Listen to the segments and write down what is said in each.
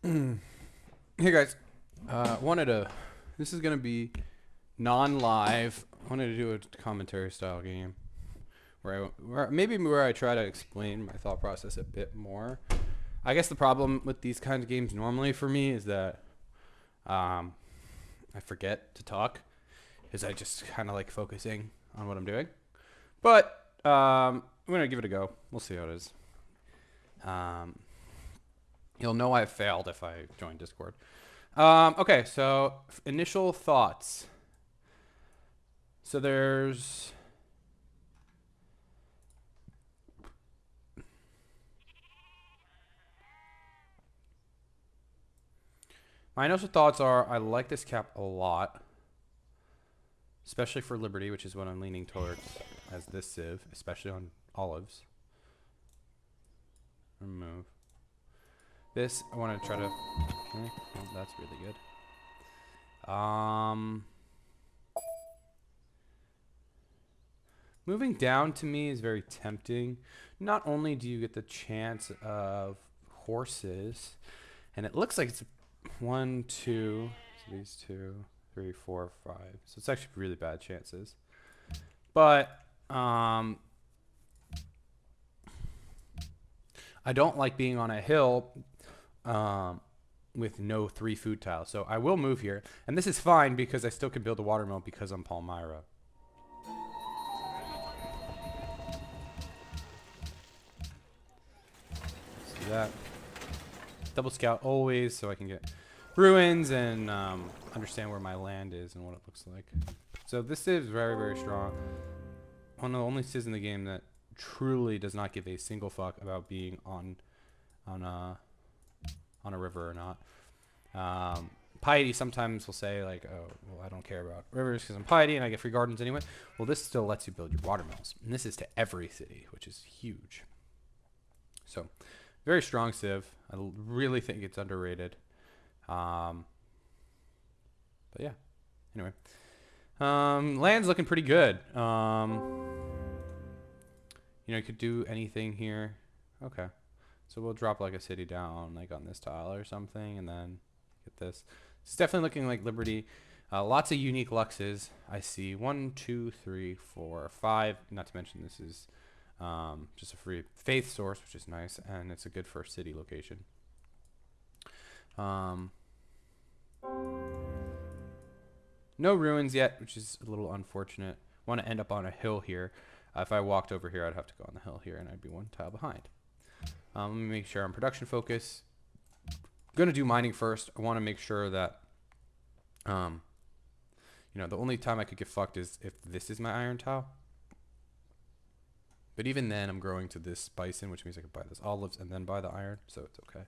Hey guys, wanted to. This is gonna be non-live. Wanted to do a commentary style game where I try to explain my thought process a bit more. I guess the problem with these kinds of games normally for me is that I forget to talk, because I just kind of like focusing on what I'm doing. But I'm gonna give it a go. We'll see how it is. Um, you'll know I failed if I join Discord. Okay, so initial thoughts. So there's my initial thoughts are I like this cap a lot, especially for Liberty, which is what I'm leaning towards as this civ, especially on olives. Remove this. I want to try to. Okay, well, that's really good. Moving down to me is very tempting. Not only do you get the chance of horses, and it looks like it's 1, 2, so these 2, 3, 4, 5. So it's actually really bad chances. But I don't like being on a hill with no 3 food tiles. So I will move here. And this is fine because I still can build a watermill because I'm Palmyra. Let's do that. Double scout always so I can get ruins and understand where my land is and what it looks like. So this civ is very, very strong. One of the only civs in the game that truly does not give a single fuck about being on a river or not. Piety sometimes will say like, oh, well, I don't care about rivers because I'm piety and I get free gardens anyway. Well, this still lets you build your watermills, and this is to every city, which is huge. So, very strong civ. I really think it's underrated. But yeah. Anyway, land's looking pretty good. You could do anything here. Okay. So we'll drop like a city down like on this tile or something and then get this. It's definitely looking like Liberty. Lots of unique luxes. I see 1, 2, 3, 4, 5. Not to mention this is just a free faith source, which is nice, and it's a good first city location. No ruins yet, which is a little unfortunate. Want to end up on a hill here. If I walked over here, I'd have to go on the hill here, and I'd be 1 tile behind. Let me make sure I'm production focus. Going to do mining first. I want to make sure that, the only time I could get fucked is if this is my iron tile. But even then, I'm growing to this bison, which means I could buy this olives and then buy the iron, so it's okay.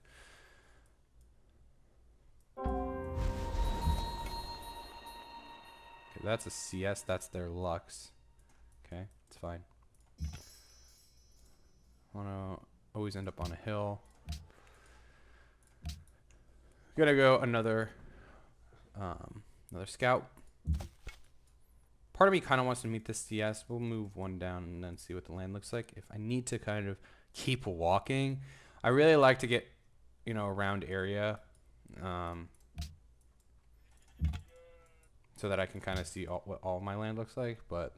Okay, that's a CS. That's their lux. Okay, it's fine. Want to always end up on a hill. Gonna go another scout. Part of me kind of wants to meet this CS. We'll move 1 down and then see what the land looks like. If I need to kind of keep walking, I really like to get, around area, so that I can kind of see what all my land looks like. But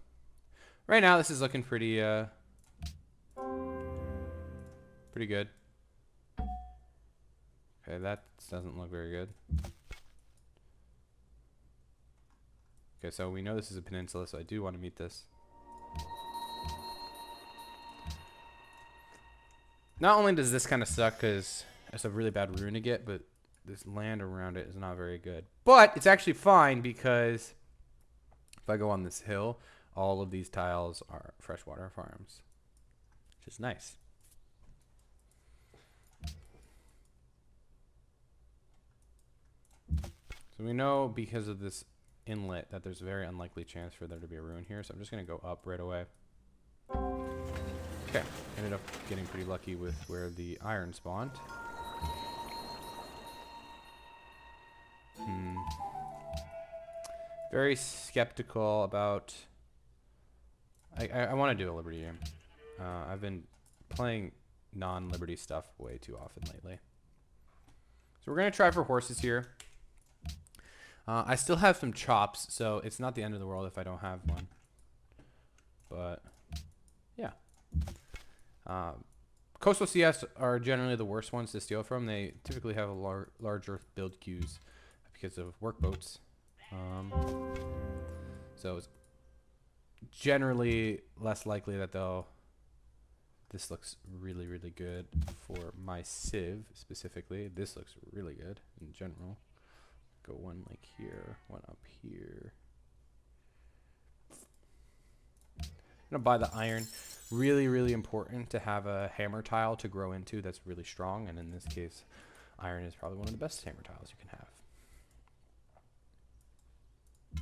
right now, this is looking pretty good. Okay, that doesn't look very good. Okay, so we know this is a peninsula, so I do want to meet this. Not only does this kind of suck because it's a really bad rune to get, but this land around it is not very good. But it's actually fine because if I go on this hill, all of these tiles are freshwater farms, which is nice. So we know because of this inlet that there's a very unlikely chance for there to be a ruin here, so I'm just going to go up right away. Okay, ended up getting pretty lucky with where the iron spawned. Very skeptical about... I want to do a Liberty game. I've been playing non-Liberty stuff way too often lately. So we're going to try for horses here. I still have some chops, so it's not the end of the world if I don't have one. But, yeah. Coastal CS are generally the worst ones to steal from. They typically have a larger build queues because of workboats. So it's generally less likely that they'll... This looks really, really good for my Civ specifically. This looks really good in general. Go one like here, one up here. I'm gonna buy the iron. Really, really important to have a hammer tile to grow into that's really strong. And in this case, iron is probably one of the best hammer tiles you can have.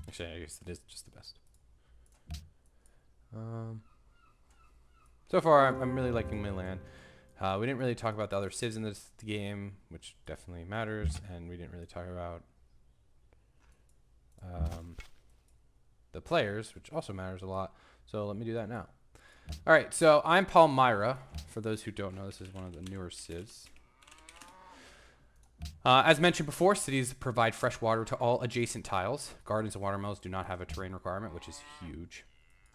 Actually, I guess it is just the best. So far, I'm really liking my land. We didn't really talk about the other civs in this game, which definitely matters, and we didn't really talk about the players, which also matters a lot. So let me do that now. All right, so I'm Palmyra. For those who don't know, this is one of the newer civs. As mentioned before, cities provide fresh water to all adjacent tiles. Gardens and watermills do not have a terrain requirement, which is huge.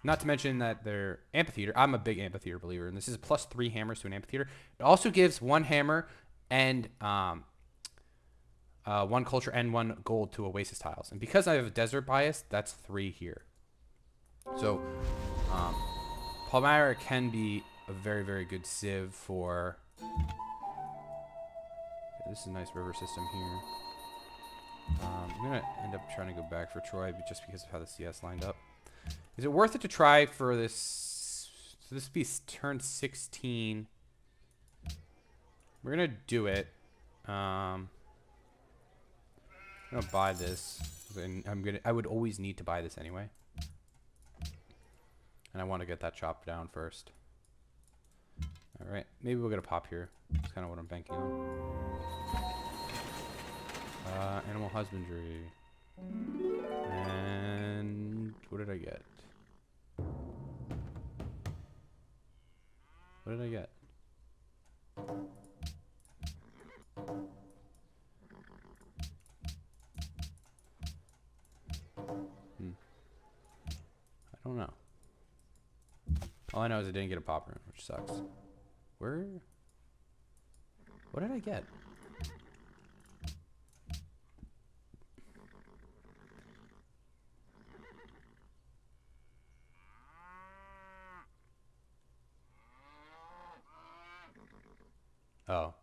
Not to mention that they're amphitheater. I'm a big amphitheater believer, and this is +3 hammers to an amphitheater. It also gives 1 hammer and 1 culture and 1 gold to oasis tiles. And because I have a desert bias, that's 3 here. So Palmyra can be a very, very good civ for... This is a nice river system here. I'm going to end up trying to go back for Troy just because of how the CS lined up. Is it worth it to try for this? So this be turn 16. We're gonna do it. I'm gonna buy this, and I would always need to buy this anyway. And I want to get that chop down first. All right, maybe we'll get a pop here. That's kind of what I'm banking on. Animal husbandry. And what did I get? What did I get? I don't know. All I know is I didn't get a pop rune, which sucks. Where? What did I get? Oh.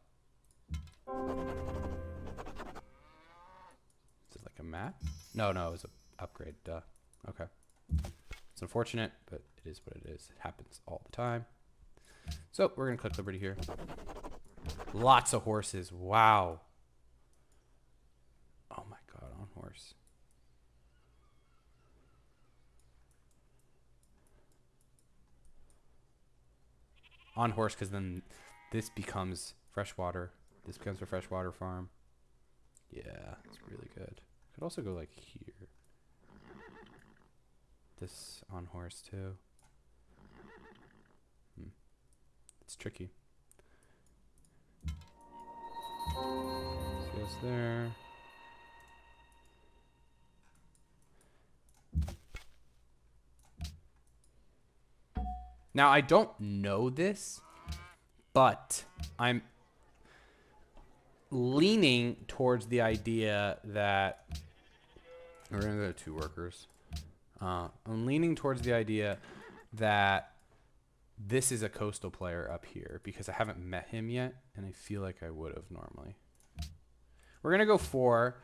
Is it like a map? No, it was an upgrade. Duh. Okay. It's unfortunate, but it is what it is. It happens all the time. So we're going to click Liberty here. Lots of horses. Wow. Oh my god, on horse. On horse, because then this becomes freshwater. This becomes a freshwater farm. Yeah, it's really good. Could also go like here. This on horse too. It's tricky. So goes there. Now I don't know this, but I'm leaning towards the idea that we're gonna go to 2 workers. I'm leaning towards the idea that this is a coastal player up here because I haven't met him yet, and I feel like I would have normally. We're gonna go 4.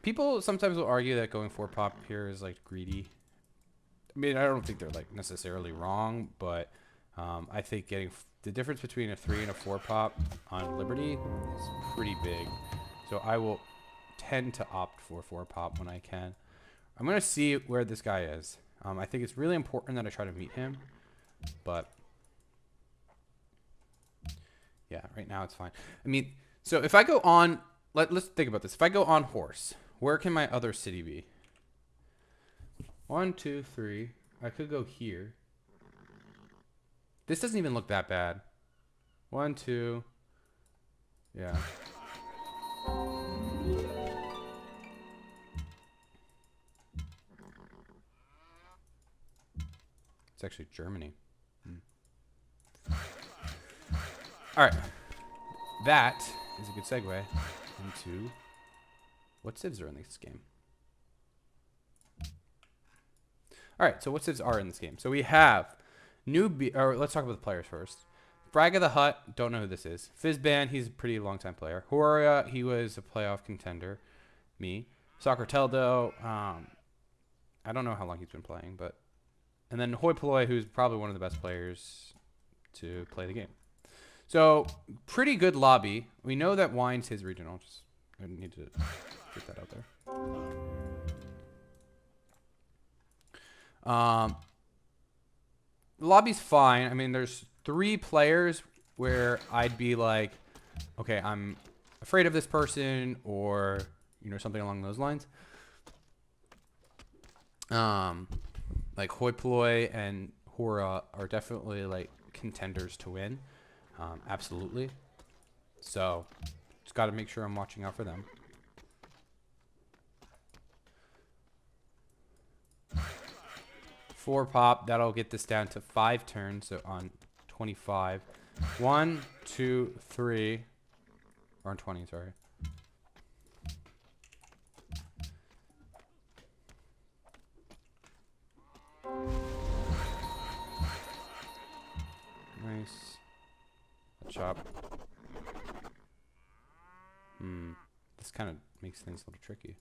People sometimes will argue that going 4 pop here is like greedy. I mean, I don't think they're like necessarily wrong, but I think getting the difference between a 3 and a 4 pop on Liberty is pretty big. So I will tend to opt for 4 pop when I can. I'm going to see where this guy is. I think it's really important that I try to meet him, but yeah, right now it's fine. I mean, so if I go on, let's think about this. If I go on horse, where can my other city be? 1, 2, 3. I could go here. This doesn't even look that bad. 1, 2. Yeah. It's actually Germany. All right. That is a good segue into what civs are in this game. All right, so what civs are in this game? So we have or let's talk about the players first. Brag of the Hut, don't know who this is. Fizzban, he's a pretty long time player. Horia, he was a playoff contender. Me. Soccerteldo, I don't know how long he's been playing, but. And then Hoi Polloi, who's probably one of the best players to play the game. So, pretty good lobby. We know that Wine's his regional. Just I need to get that out there. The lobby's fine. I mean, there's 3 players where I'd be like, okay, I'm afraid of this person, or something along those lines. Like Hoi Polloi and Hora are definitely like contenders to win. Absolutely. So, just got to make sure I'm watching out for them. Four pop, that'll get this down to 5 turns, so on 25. 1, 2, 3, or on 20, sorry. Nice. Chop. This kind of makes things a little tricky.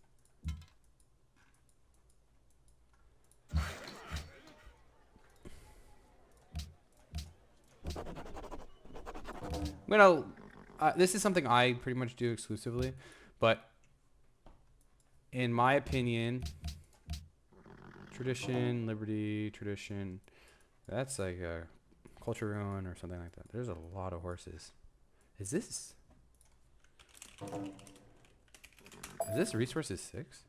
This is something I pretty much do exclusively, but in my opinion, tradition, liberty, tradition, that's like a culture ruin or something like that. There's a lot of horses. Is this resources 6?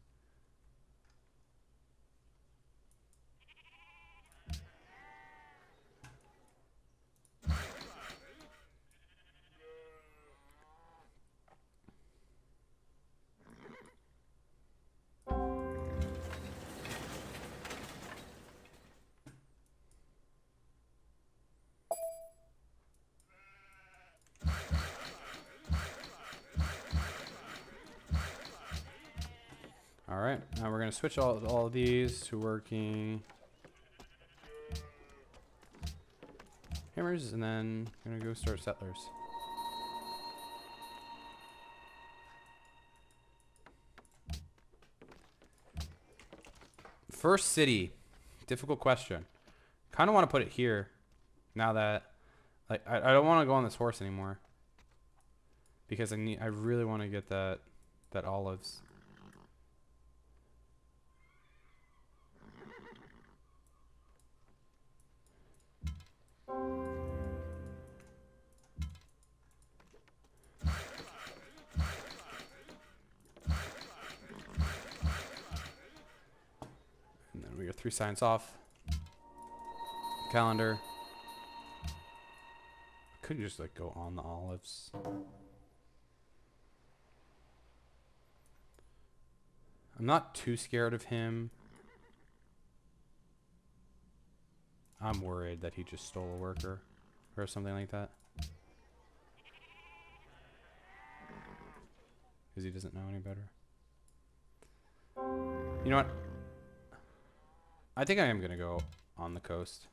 All right, now we're gonna switch all of these to working hammers, and then gonna go start settlers. First city, difficult question. Kind of want to put it here, now that I don't want to go on this horse anymore, because I really want to get that olives. And then we got 3 science off. Calendar. Could just like go on the olives. I'm not too scared of him. I'm worried that he just stole a worker or something like that. Because he doesn't know any better. You know what? I think I am going to go on the coast.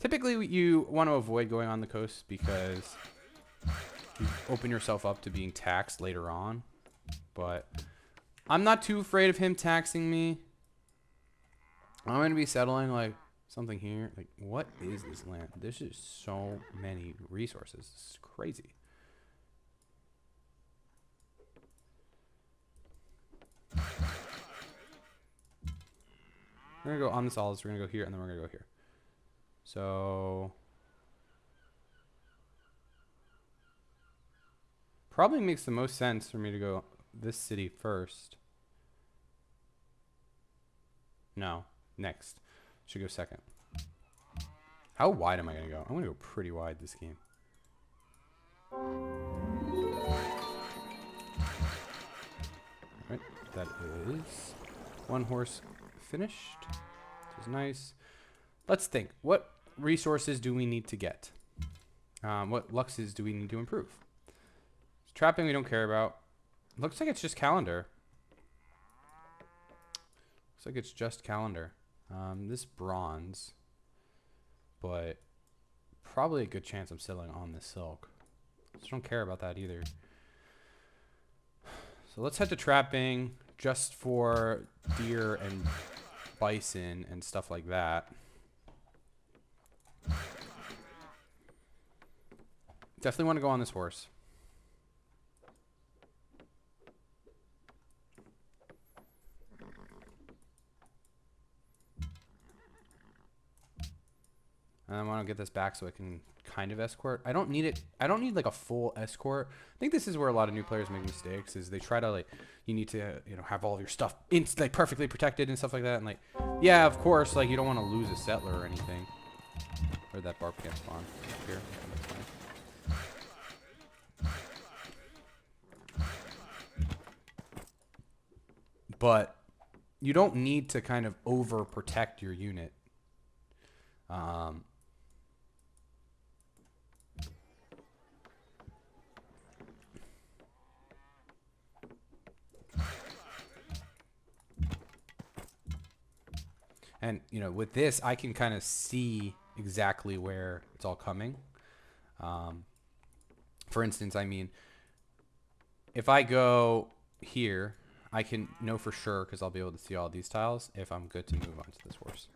Typically, you want to avoid going on the coast because you open yourself up to being taxed later on. But I'm not too afraid of him taxing me. I'm going to be settling like something here. Like, what is this land? There's just so many resources. This is crazy. We're going to go on this olives. We're going to go here, and then we're going to go here. So probably makes the most sense for me to go this city first. No, next. Should go second. How wide am I going to go? I'm going to go pretty wide this game. Alright, that is 1 horse finished. Which is nice. let's think. What resources do we need to get? What luxes do we need to improve? Trapping we don't care about. Looks like it's just calendar. Looks like it's just calendar. This bronze, but probably a good chance I'm settling on this silk. Just don't care about that either. So let's head to trapping just for deer and bison and stuff like that. Definitely want to go on this horse. And I want to get this back so I can kind of escort. I don't need it. I don't need like a full escort. I think this is where a lot of new players make mistakes, is they try to like, you need to, you know, have all of your stuff like perfectly protected and stuff like that. And like, yeah, of course, like you don't want to lose a settler or anything. Or that barb can't spawn here. That's fine. But you don't need to kind of over protect your unit. And, you know, with this, I can kind of see exactly where it's all coming. For instance, I mean, if I go here, I can know for sure, because I'll be able to see all these tiles, if I'm good to move on to this horse.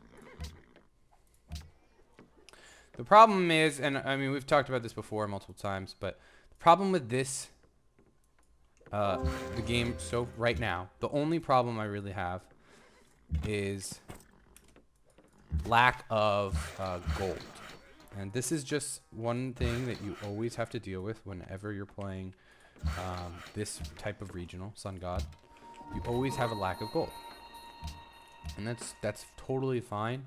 The problem is, and I mean, we've talked about this before multiple times, but the problem with this, the game, so right now, the only problem I really have is lack of gold. And this is just one thing that you always have to deal with whenever you're playing this type of regional, Sun God. You always have a lack of gold. And that's totally fine.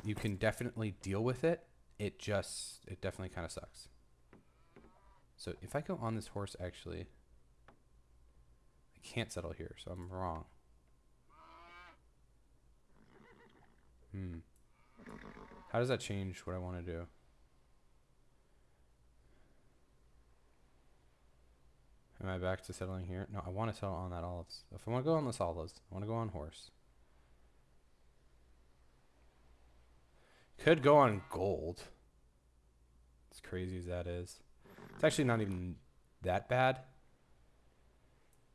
You can definitely deal with it. It definitely kind of sucks. So if I go on this horse, actually, I can't settle here, so I'm wrong. How does that change what I want to do? Am I back to settling here? No, I want to settle on that olives. If I want to go on this olives, I want to go on horse. Could go on gold. As crazy as that is. It's actually not even that bad.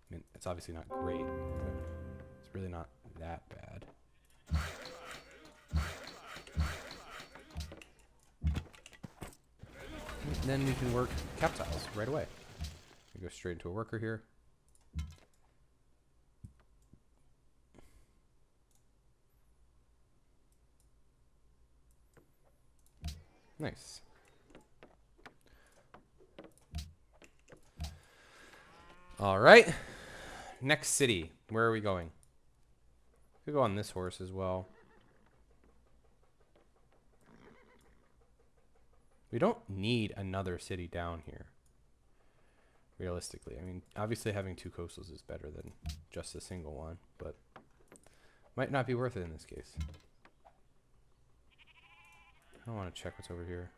I mean, it's obviously not great, but it's really not that bad. Then we can work cap tiles right away. We go straight into a worker here. Nice. All right. Next city. Where are we going? We could go on this horse as well. We don't need another city down here, realistically. I mean, obviously having two coastals is better than just a single one, but might not be worth it in this case. I want to check what's over here.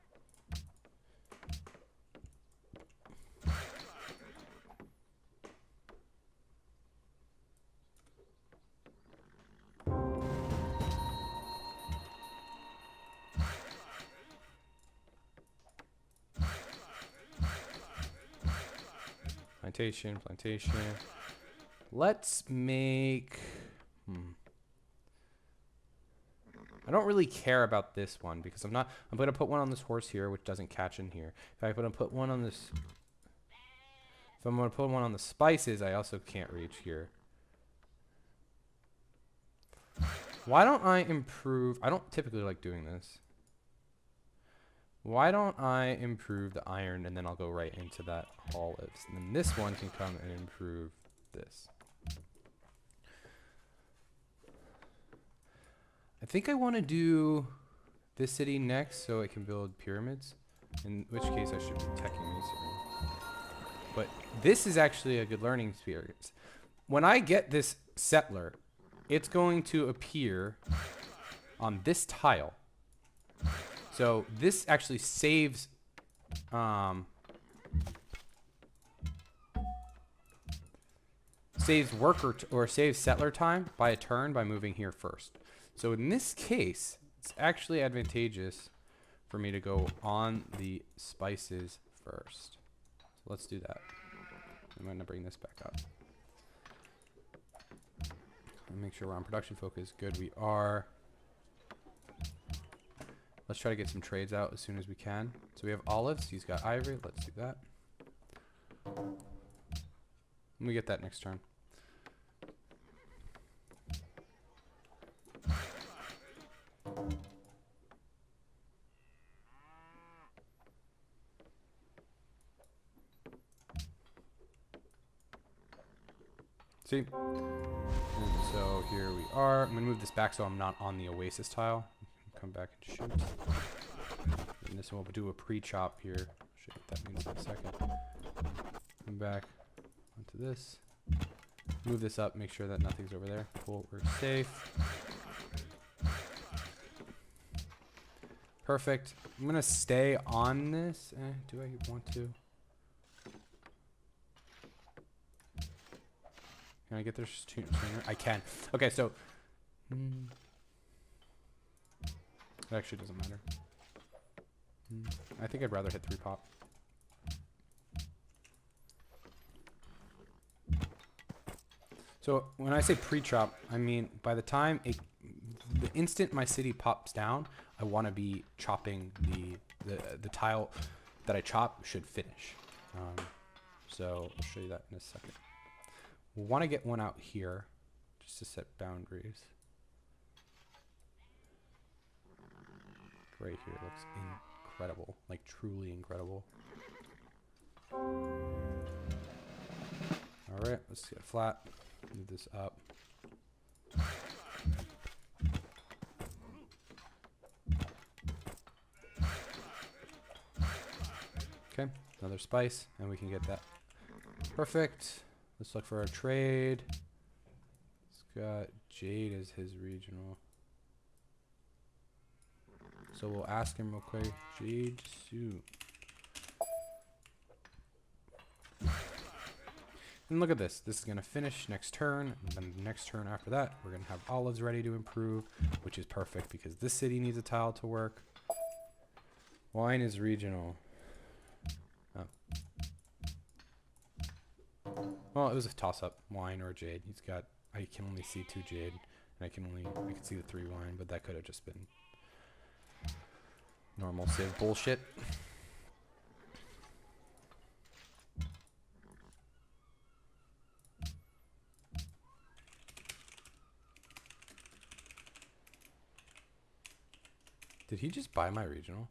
Plantation. Let's make... I don't really care about this one because I'm going to put one on this horse here, which doesn't catch in here. If I'm going to put one on this... If I'm going to put one on the spices, I also can't reach here. Why don't I improve... I don't typically like doing this. Why don't I improve the iron and then I'll go right into that olives. And then this one can come and improve this. I think I want to do this city next so I can build pyramids. In which case I should be teching masonry. But this is actually a good learning experience. When I get this settler, it's going to appear on this tile. So this actually saves saves worker or saves settler time by a turn by moving here first. So in this case, it's actually advantageous for me to go on the spices first. So let's do that. I'm going to bring this back up. Make sure we're on production focus. Good, we are. Let's try to get some trades out as soon as we can. So we have olives. He's got ivory. Let's do that. Let me get that next turn. See? And so here we are. I'm going to move this back so I'm not on the oasis tile. Come back and shoot. And this one will do a pre-chop here. I'll show you what that means in a second. Come back onto this. Move this up, make sure that nothing's over there. Cool, we're safe. Perfect. I'm going to stay on this. Do I want to? Can I get there sooner? I can. Okay, so it actually doesn't matter. I think I'd rather hit 3 pop. So when I say pre-chop, I mean by the time the instant my city pops down, I want to be chopping the tile that I chop should finish. So I'll show you that in a second. We'll want to get one out here just to set boundaries. Right here looks incredible, like truly incredible. All right, let's get flat. Move this up. Okay, another spice, and we can get that. Perfect. Let's look for a trade. It's got Jade as his regional. So we'll ask him real quick. Jade suit. And look at this. This is going to finish next turn. And then the next turn after that, we're going to have olives ready to improve, which is perfect because this city needs a tile to work. Wine is regional. Oh. Well, it was a toss-up. Wine or jade. He's got... I can only see 2 jade. And I can see the 3 wine, but that could have just been normal Civ bullshit. Did he just buy my regional?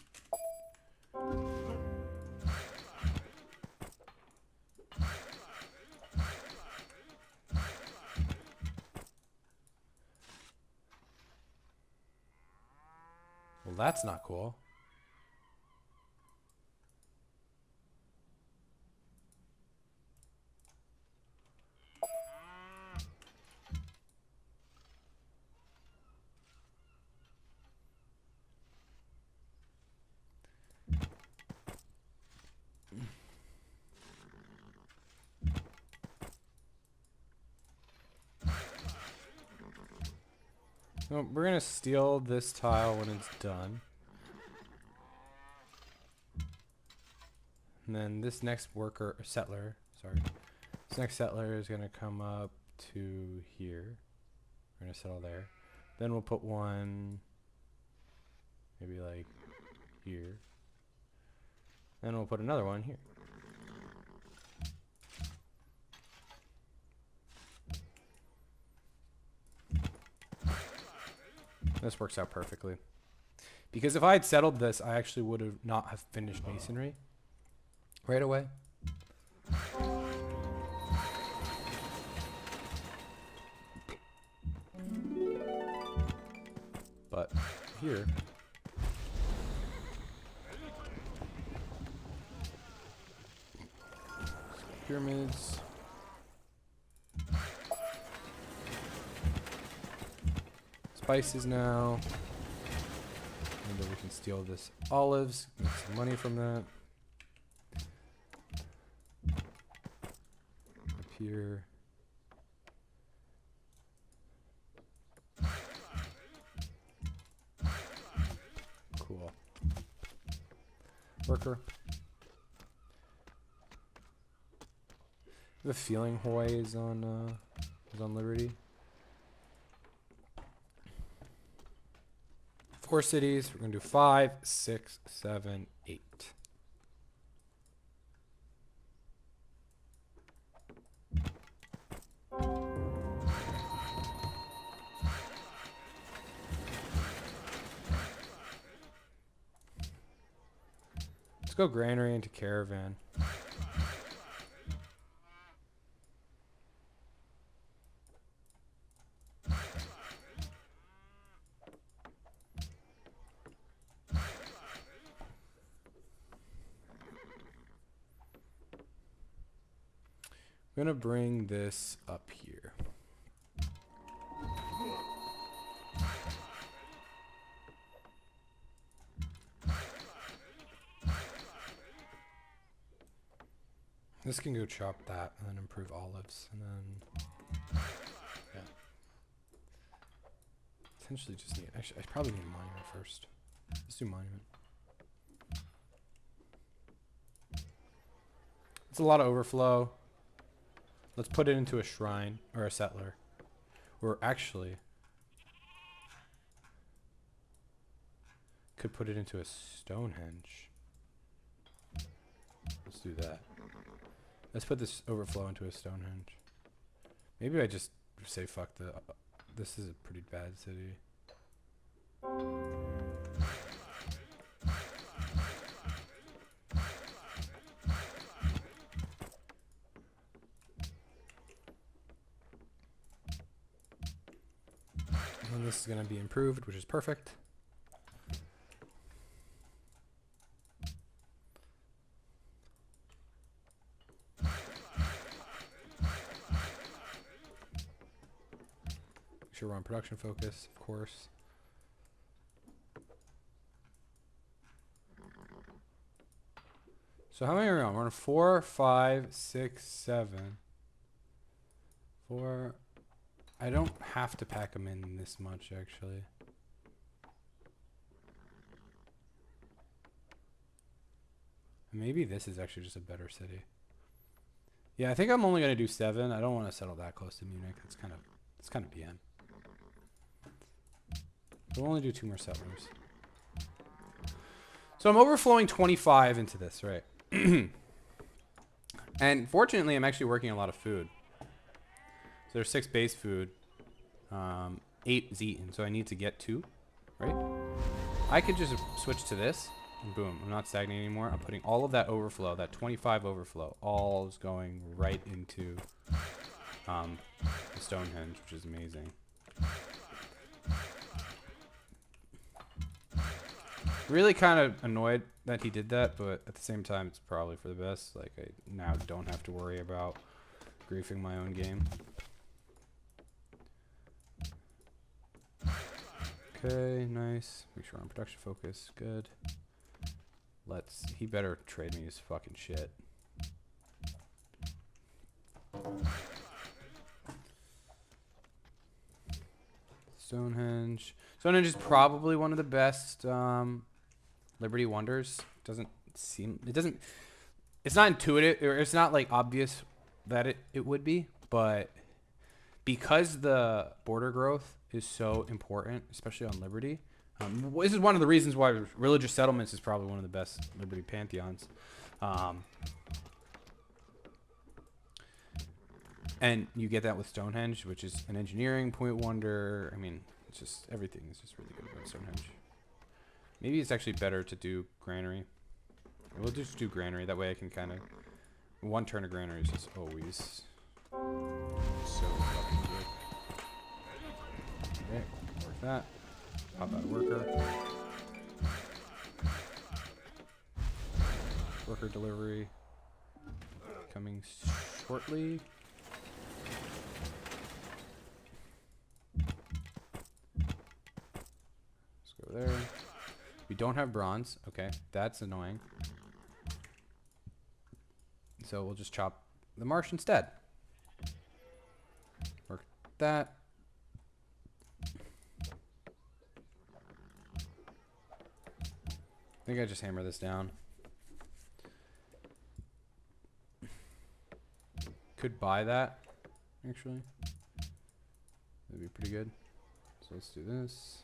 Well, that's not cool. So we're going to steal this tile when it's done. And then this next worker, or settler, sorry. This next settler is going to come up to here. We're going to settle there. Then we'll put one maybe like here. Then we'll put another one here. This works out perfectly. Because if I had settled this, I actually would have not have finished masonry right away. But here, pyramids. Spices now. can steal this olives, make some money from that. Up here. Cool. Worker. I have a feeling Hawaii is on Liberty. 4 cities. We're gonna do 5, 6, 7, 8. Let's go granary into caravan. I'm gonna bring this up here. This can go chop that and then improve olives and then yeah. Potentially just need, actually I probably need a monument first. Let's do monument. It's a lot of overflow. Let's put it into a shrine or a settler. Or actually could put it into a Stonehenge. Let's do that. Let's put this overflow into a Stonehenge. Maybe I just say fuck the this is a pretty bad city. And this is going to be improved, which is perfect. Make sure we're on production focus, of course. So how many are we on? We're on 4, 5, 6, 7. 4. I don't have to pack them in this much, actually. Maybe this is actually just a better city. Yeah, I think I'm only gonna do 7. I don't want to settle that close to Munich. It's kind of BN. We'll only do 2 more settlers. So I'm overflowing 25 into this, right? And fortunately, I'm actually working a lot of food. So there's 6 base food, 8 is eaten, so I need to get 2, right? I could just switch to this, and boom, I'm not stagnating anymore. I'm putting all of that overflow, that 25 overflow, all is going right into the Stonehenge, which is amazing. Really kind of annoyed that he did that, but at the same time, it's probably for the best. Like, I now don't have to worry about griefing my own game. Okay, nice. Make sure we're on production focus. Good. He better trade me his fucking shit. Stonehenge. Stonehenge is probably one of the best Liberty Wonders. It's not intuitive, or it's not like obvious that it would be, but because the border growth is so important, especially on Liberty. This is one of the reasons why religious settlements is probably one of the best Liberty pantheons. And you get that with Stonehenge, which is an engineering point wonder. I mean, it's just, everything is just really good about Stonehenge. Maybe it's actually better to do granary. We'll just do granary. That way I can kind of... One turn of granary is just always so fucking good. Okay, work that. Pop out a worker. Worker delivery coming shortly. Let's go there. We don't have bronze. Okay, that's annoying. So we'll just chop the marsh instead. Work that. I think I just hammer this down. Could buy that, actually. That'd be pretty good. So let's do this.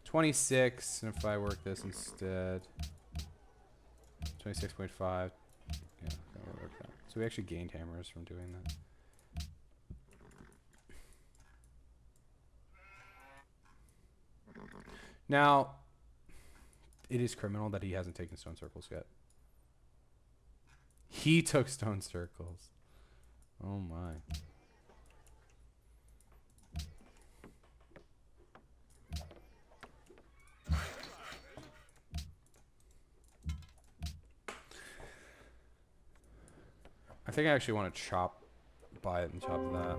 26, and if I work this instead, 26.5. Yeah, that'll work that. So we actually gained hammers from doing that. Now, it is criminal that he hasn't taken stone circles yet. He took stone circles. Oh my. I think I actually want to buy it and chop that.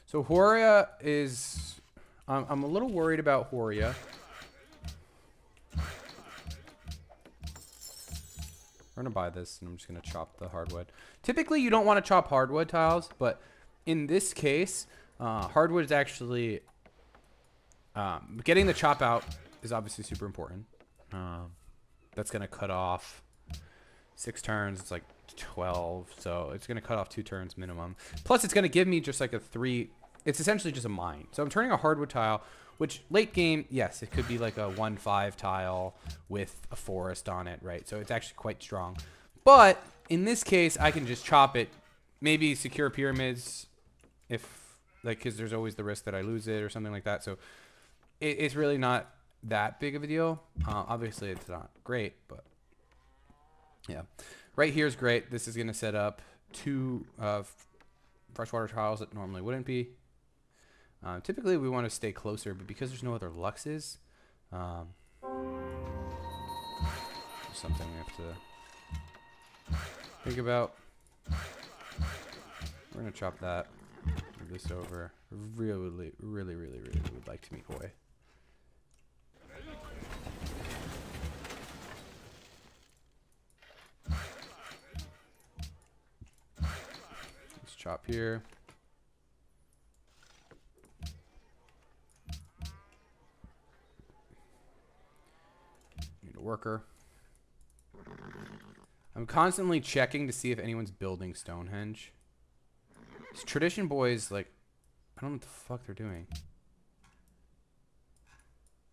So Horia is, I'm a little worried about Horia. We're gonna buy this, and I'm just gonna chop the hardwood. Typically, you don't want to chop hardwood tiles, but in this case, hardwood is actually getting the chop out is obviously super important. That's gonna cut off 6 turns. It's like 12, so it's gonna cut off 2 turns minimum. Plus, it's gonna give me just like a 3. It's essentially just a mine. So I'm turning a hardwood tile, which late game, yes, it could be like a 1/5 tile with a forest on it, right? So it's actually quite strong. But in this case, I can just chop it, maybe secure pyramids, if like, because there's always the risk that I lose it or something like that. So it's really not that big of a deal. Obviously, it's not great, but yeah. Right here is great. This is going to set up 2 freshwater tiles that normally wouldn't be. Typically, we want to stay closer, but because there's no other luxes, something we have to think about. We're going to chop that. Move this over. Really would like to meet Hoy. Let's chop here. Need a worker. I'm constantly checking to see if anyone's building Stonehenge. These tradition boys, like, I don't know what the fuck they're doing.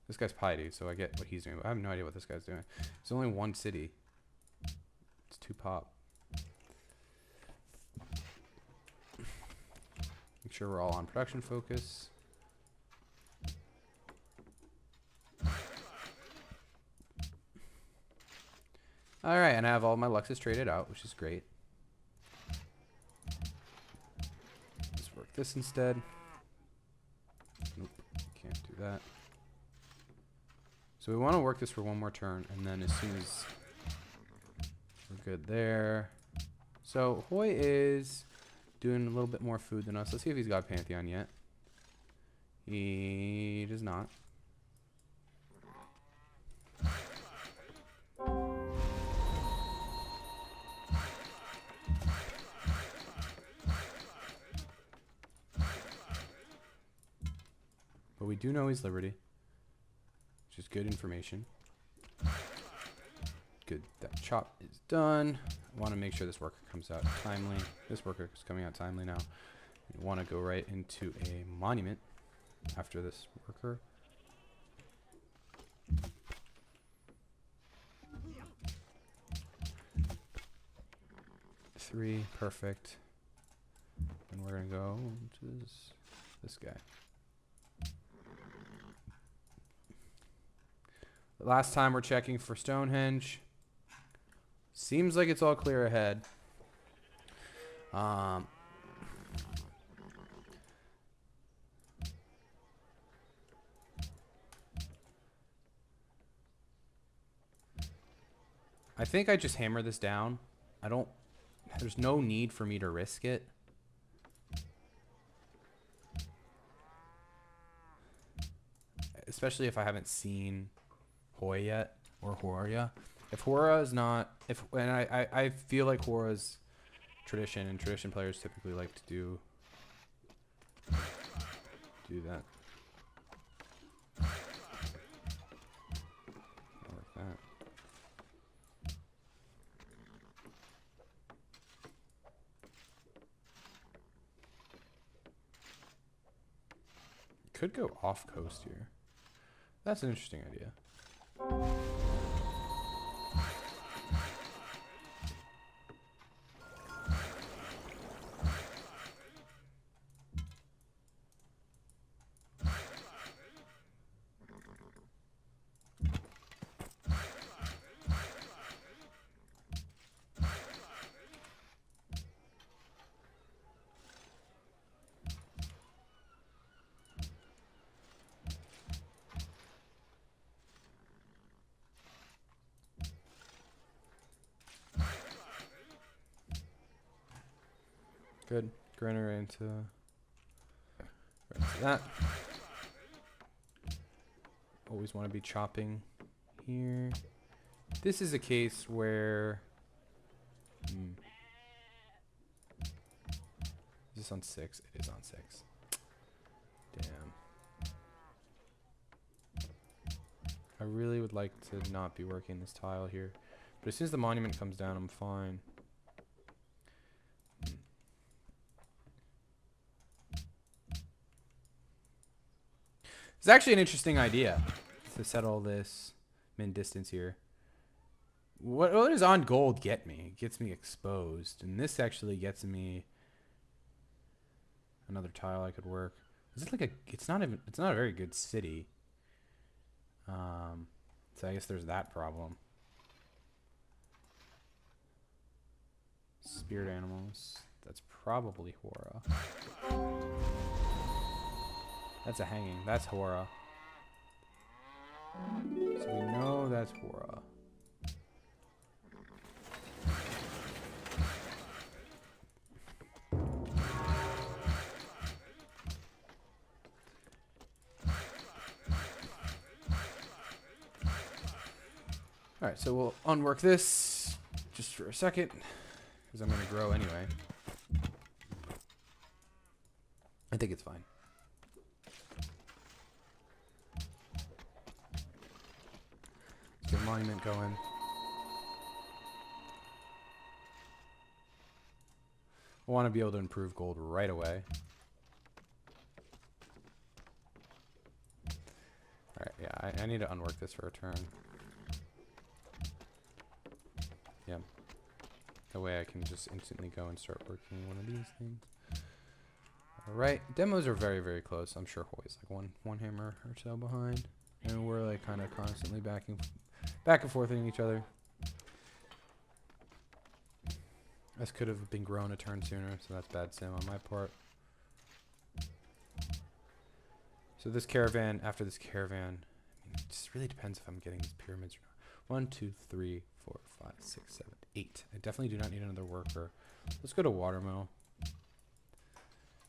This guy's piety, so I get what he's doing, but I have no idea what this guy's doing. It's only 1 city. It's 2 pop. Make sure we're all on production focus. Alright, and I have all my Luxes traded out, which is great. Let's work this instead. Nope, can't do that. So we want to work this for 1 more turn, and then as soon as we're good there. So Hoy is doing a little bit more food than us. Let's see if he's got Pantheon yet. He does not. But we do know he's Liberty, which is good information. Good, that chop is done. I want to make sure this worker comes out timely. This worker is coming out timely now. I want to go right into a monument after this worker. Three, perfect. And we're gonna go to this guy. Last time we're checking for Stonehenge. Seems like it's all clear ahead. I think I just hammer this down. I don't... There's no need for me to risk it. Especially if I haven't seen Hoi yet. Or Hora. If Hora is not... And I feel like Hora's tradition, and tradition players typically like to do that. Like that. Could go off coast here. That's an interesting idea. Good. Grinder into that. Always want to be chopping here. This is a case where... Is this on 6? It is on 6. Damn. I really would like to not be working this tile here. But as soon as the monument comes down, I'm fine. It's actually an interesting idea to settle this min distance here. What does on gold get me? It gets me exposed, and this actually gets me another tile I could work. Is it like a? It's not a very good city. So I guess there's that problem. Spirit animals. That's probably Hora. That's a hanging. That's Hora. So we know that's Hora. Alright, so we'll unwork this just for a second, because I'm going to grow anyway. I think it's fine. Let's get a monument going. I want to be able to improve gold right away. Alright, yeah, I need to unwork this for a turn. Yeah. That way I can just instantly go and start working one of these things. Alright, demos are very, very close. I'm sure Hoi's like one hammer or so behind. And we're like kind of constantly back and forthing each other. This could have been grown a turn sooner, so that's bad sim on my part. So this caravan, after this caravan, I mean, it just really depends if I'm getting these pyramids or not. 1, 2, 3, 4, 5, 6, 7, 8. I definitely do not need another worker. Let's go to watermill.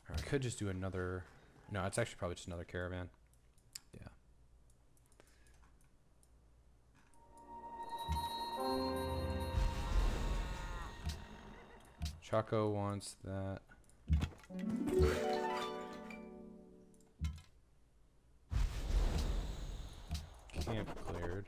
Or I could just do another... No, it's actually probably just another caravan. Yeah. Chaco wants that. Camp cleared.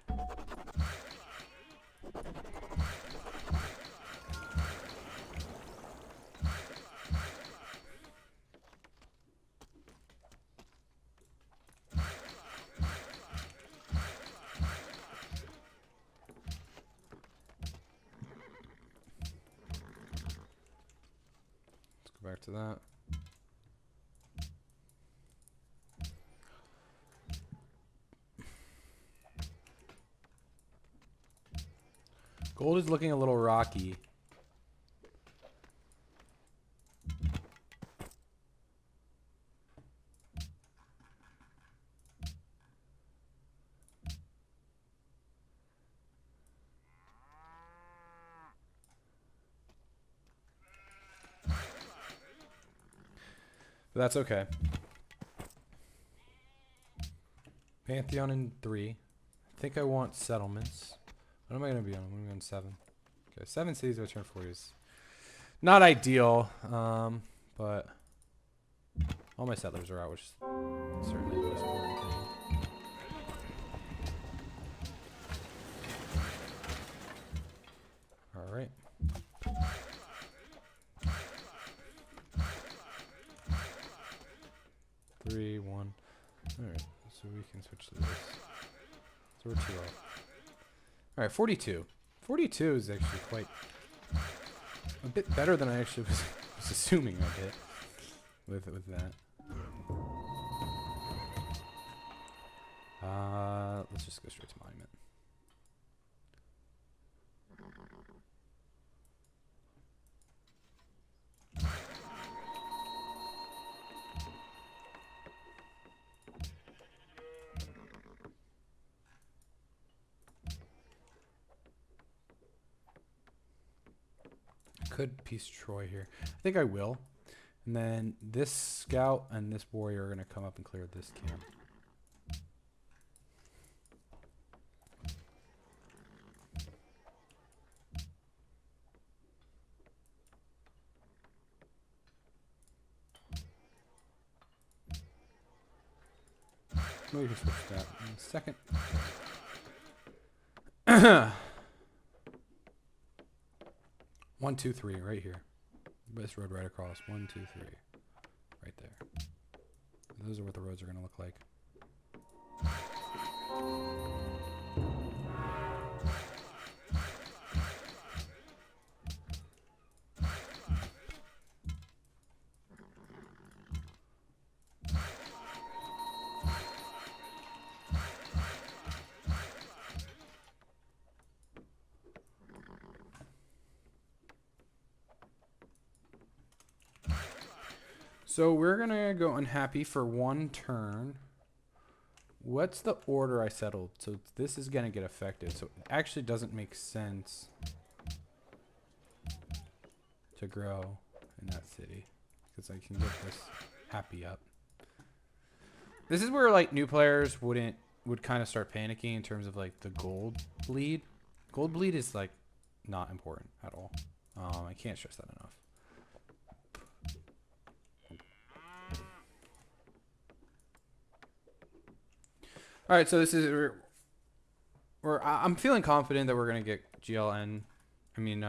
Back to that. Gold is looking a little rocky. that's okay. Pantheon in 3. I think I want settlements. What am I going to be on? I'm going to be on 7. Okay, 7 cities by turn 4 is not ideal, but all my settlers are out, which is certainly the most important thing. All right. Three, 1. All right, so we can switch to this. So we're 2 off. All right, 42. 42 is actually quite a bit better than I actually was assuming I'd hit with that. Let's just go straight to monument. Could piece Troy here. I think I will. And then this scout and this warrior are going to come up and clear this camp. We can switch that in a second. 1, 2, 3, right here. This road right across. 1, 2, 3, right there. Those are what the roads are going to look like. So we're going to go unhappy for 1 turn. What's the order I settled? So this is going to get affected. So it actually doesn't make sense to grow in that city because I can get this happy up. This is where like new players would kind of start panicking in terms of like the gold bleed. Gold bleed is like not important at all. I can't stress that enough. All right, so this is I'm feeling confident that we're gonna get GLN. I mean,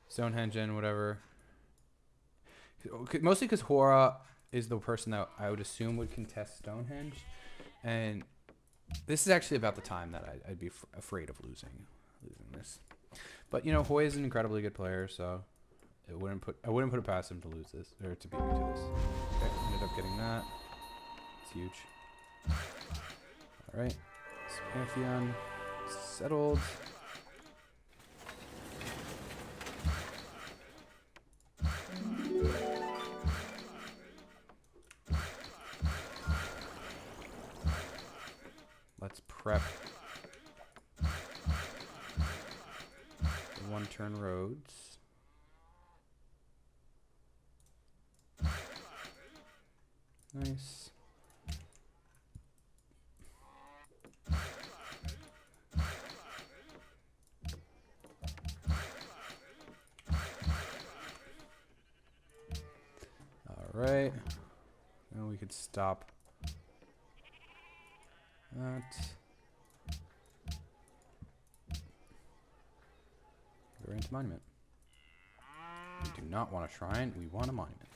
Stonehenge and whatever. Mostly because Hora is the person that I would assume would contest Stonehenge, and this is actually about the time that I'd be afraid of losing this. But you know, Hoy is an incredibly good player, so I wouldn't put it past him to lose this or to beat me to this. Okay, ended up getting that. It's huge. All right, Pantheon settled. Let's prep the 1-turn roads. Nice. Right. Then we could stop that. Go into monument. We do not want a shrine. We want a monument.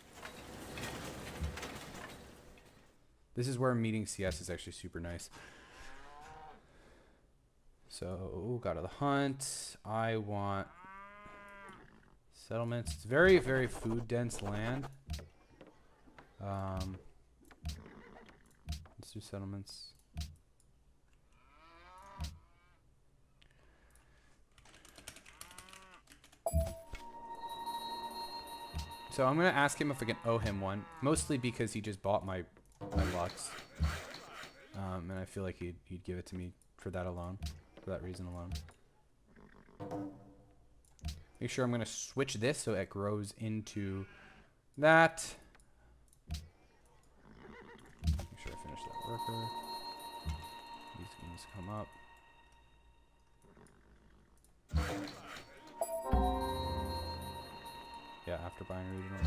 This is where meeting CS is actually super nice. So, got to the hunt. I want settlements. It's very, very food dense land. Let's do settlements. So I'm gonna ask him if I can owe him one, mostly because he just bought my Lux, and I feel like he'd give it to me for that alone, for that reason alone. Make sure I'm gonna switch this so it grows into that. worker. These things come up. Yeah, after buying regional.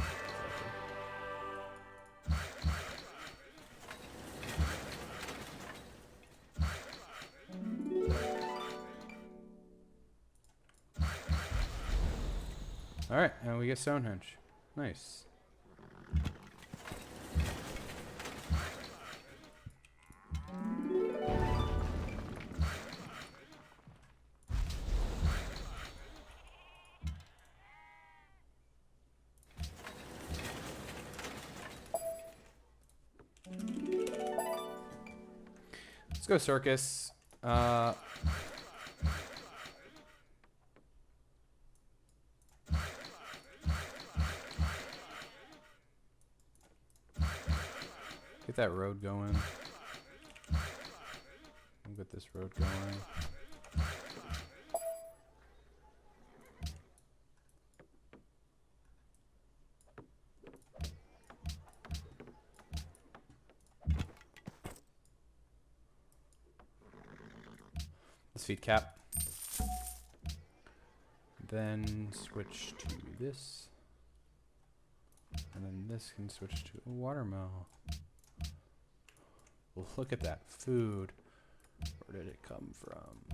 Alright, and we get Stonehenge. Nice. Let's go circus. Get that road going. We'll get this road going. Let's feed cap. Then switch to this. And then this can switch to a watermill. Well, look at that food. Where did it come from?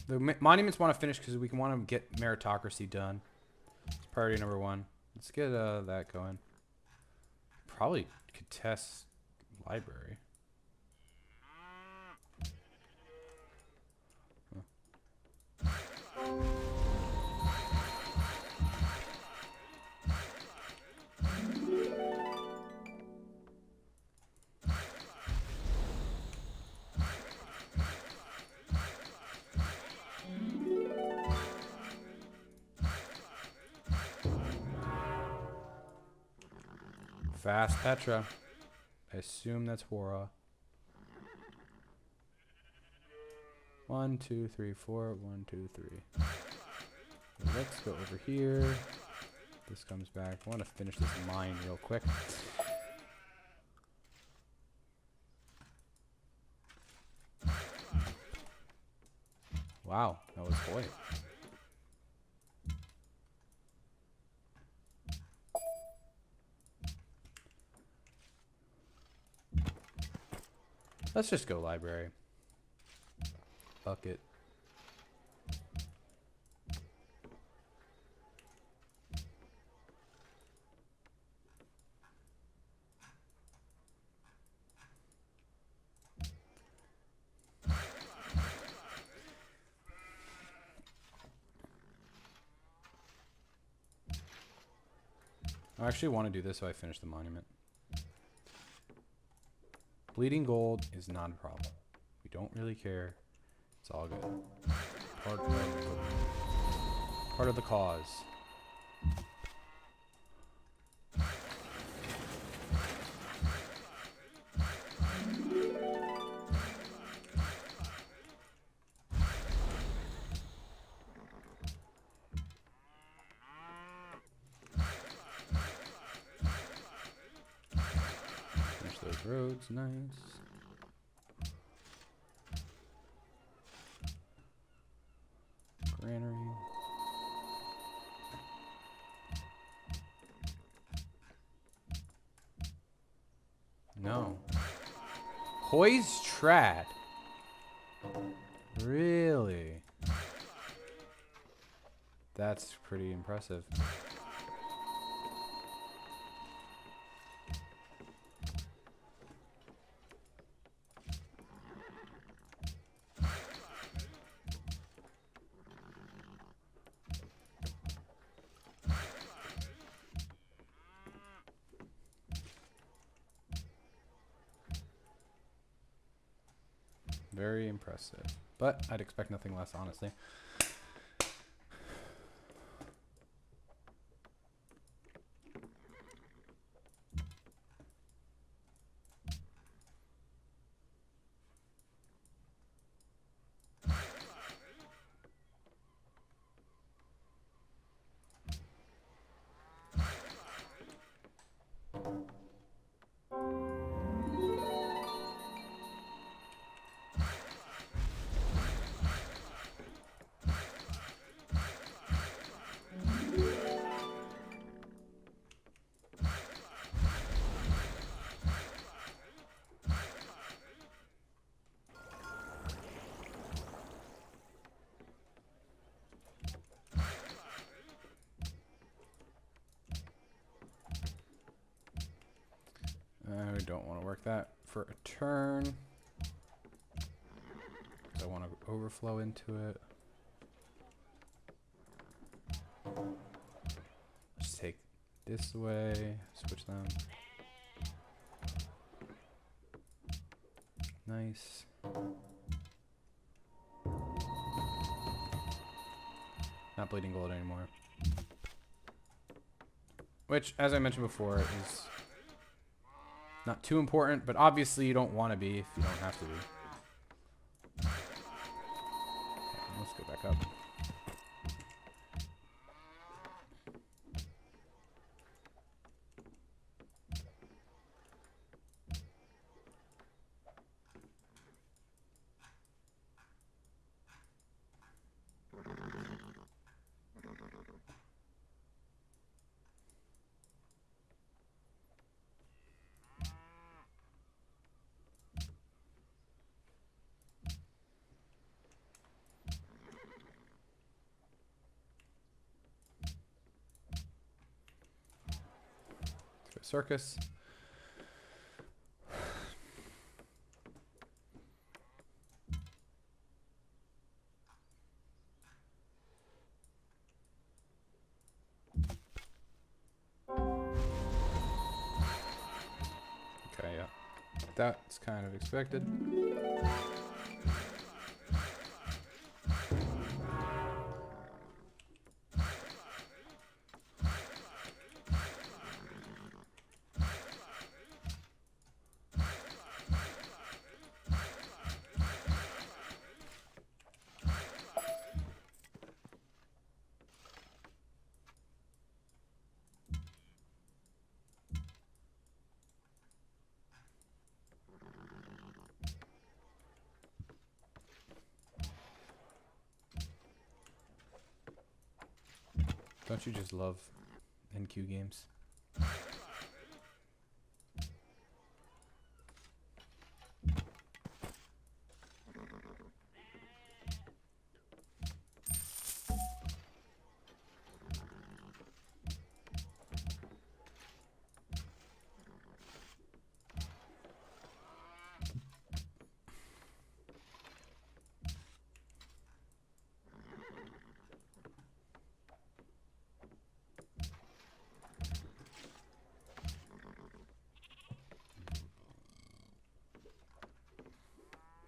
The monuments want to finish because we want to get meritocracy done. It's priority number 1. Let's get that going. Probably could test library. Fast Petra. I assume that's Wara. 1, 2, 3, 4. 1, 2, 3. So let's go over here. This comes back. I want to finish this mine real quick. Wow, that was boy. Let's just go library. Bucket. I actually want to do this so I finish the monument. Bleeding gold is not a problem. We don't really care. It's all good. Part of the cause. Finish those roads, nice. Granary. No. Hoy's Trad. Really? That's pretty impressive. Very impressive. But I'd expect nothing less, honestly. we don't want to work that for a turn. So I want to overflow into it. Just take this away, switch them. Nice. Not bleeding gold anymore. Which, as I mentioned before, is not too important, but obviously you don't want to be if you don't have to be. Let's go back up. Circus. Okay, yeah. That's kind of expected. Don't you just love NQ games?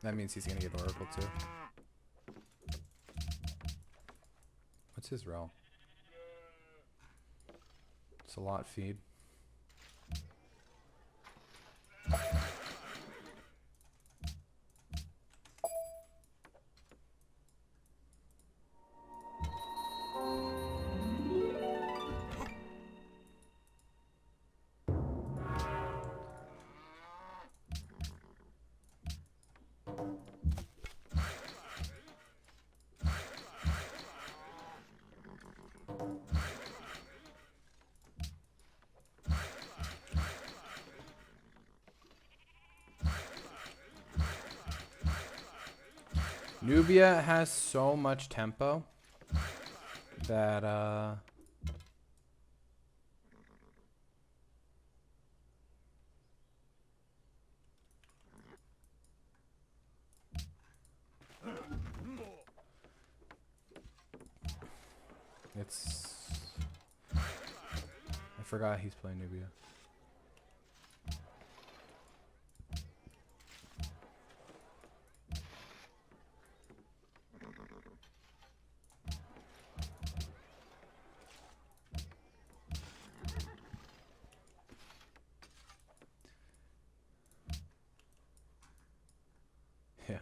That means he's gonna get Oracle too. What's his rel? It's a lot feed. Nubia has so much tempo that it's I forgot he's playing Nubia. Yeah.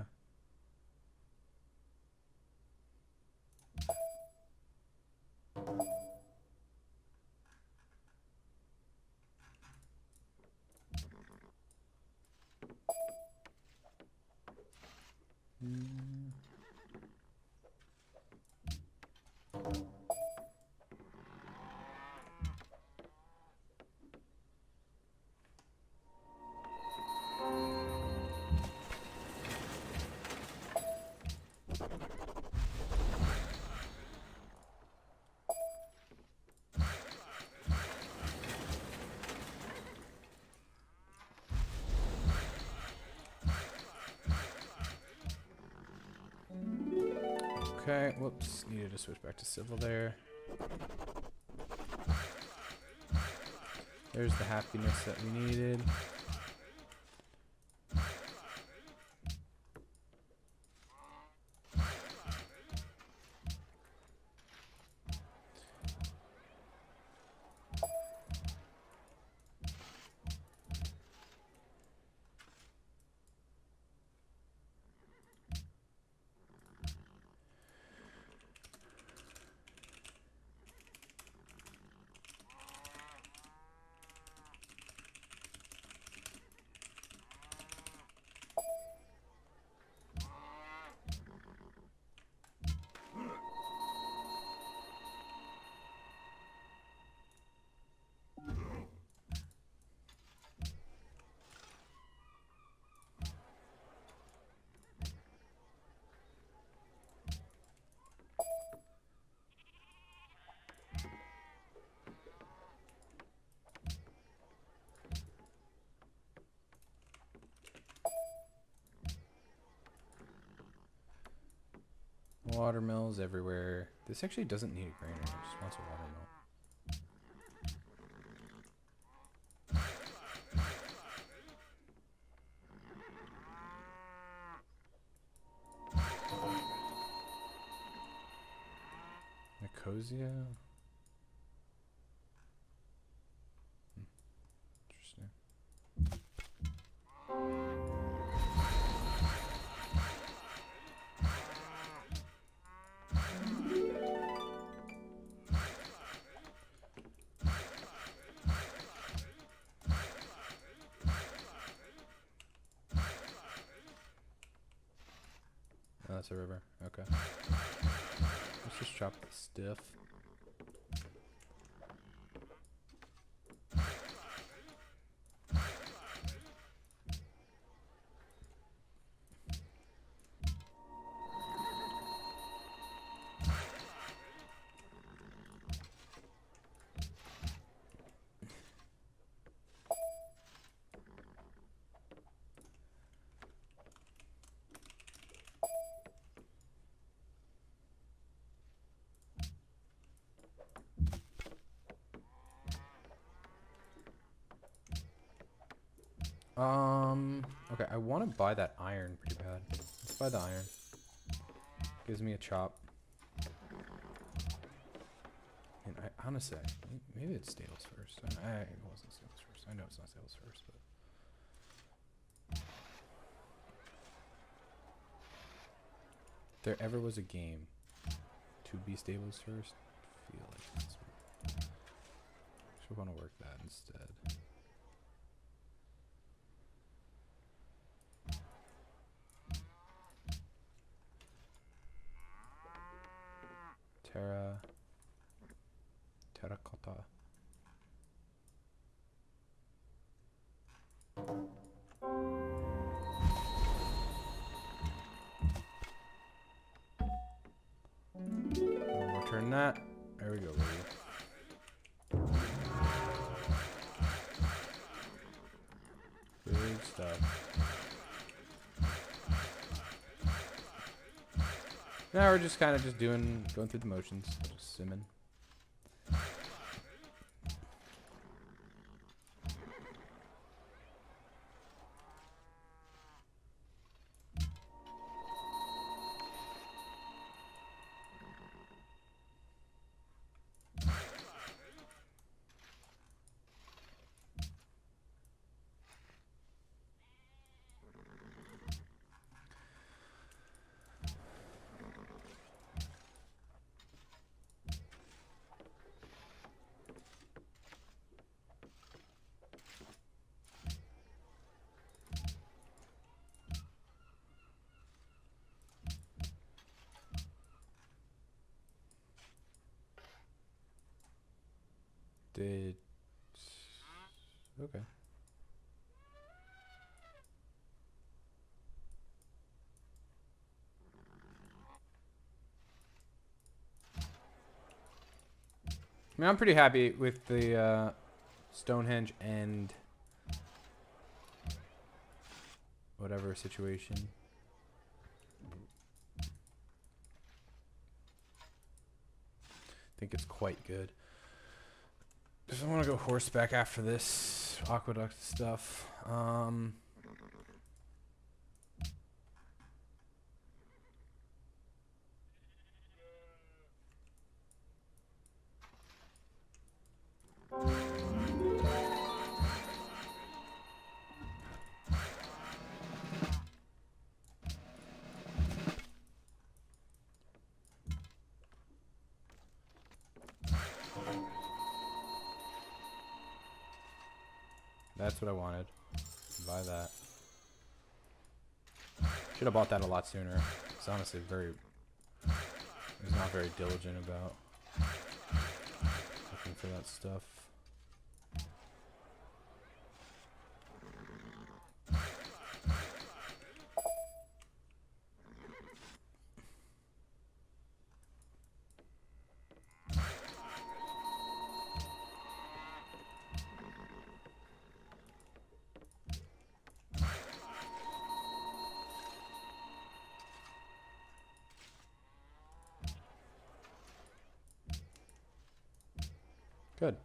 Okay, whoops. Needed to switch back to civil there. There's the happiness that we needed. Watermills everywhere. This actually doesn't need a granary. It just wants a watermill. Nicosia? Interesting. Oh, that's a river. Okay. Let's just chop the stiff. Okay, I want to buy that iron pretty bad. Let's buy the iron. Gives me a chop. And I honestly, maybe it's stables first. It wasn't stables first. I know it's not stables first, but if there ever was a game to be stables first, I feel like this one. Should want to work that instead. Terracotta. We'll return that. There we go, baby. Good stuff. Now we're just kind of just going through the motions, just simming. Okay. I mean, I'm pretty happy with the Stonehenge and whatever situation. think it's quite good. If I want to go horseback after this aqueduct stuff, that's what I wanted. Buy that. Should have bought that a lot sooner. It's honestly it's not very diligent about looking for that stuff. Good.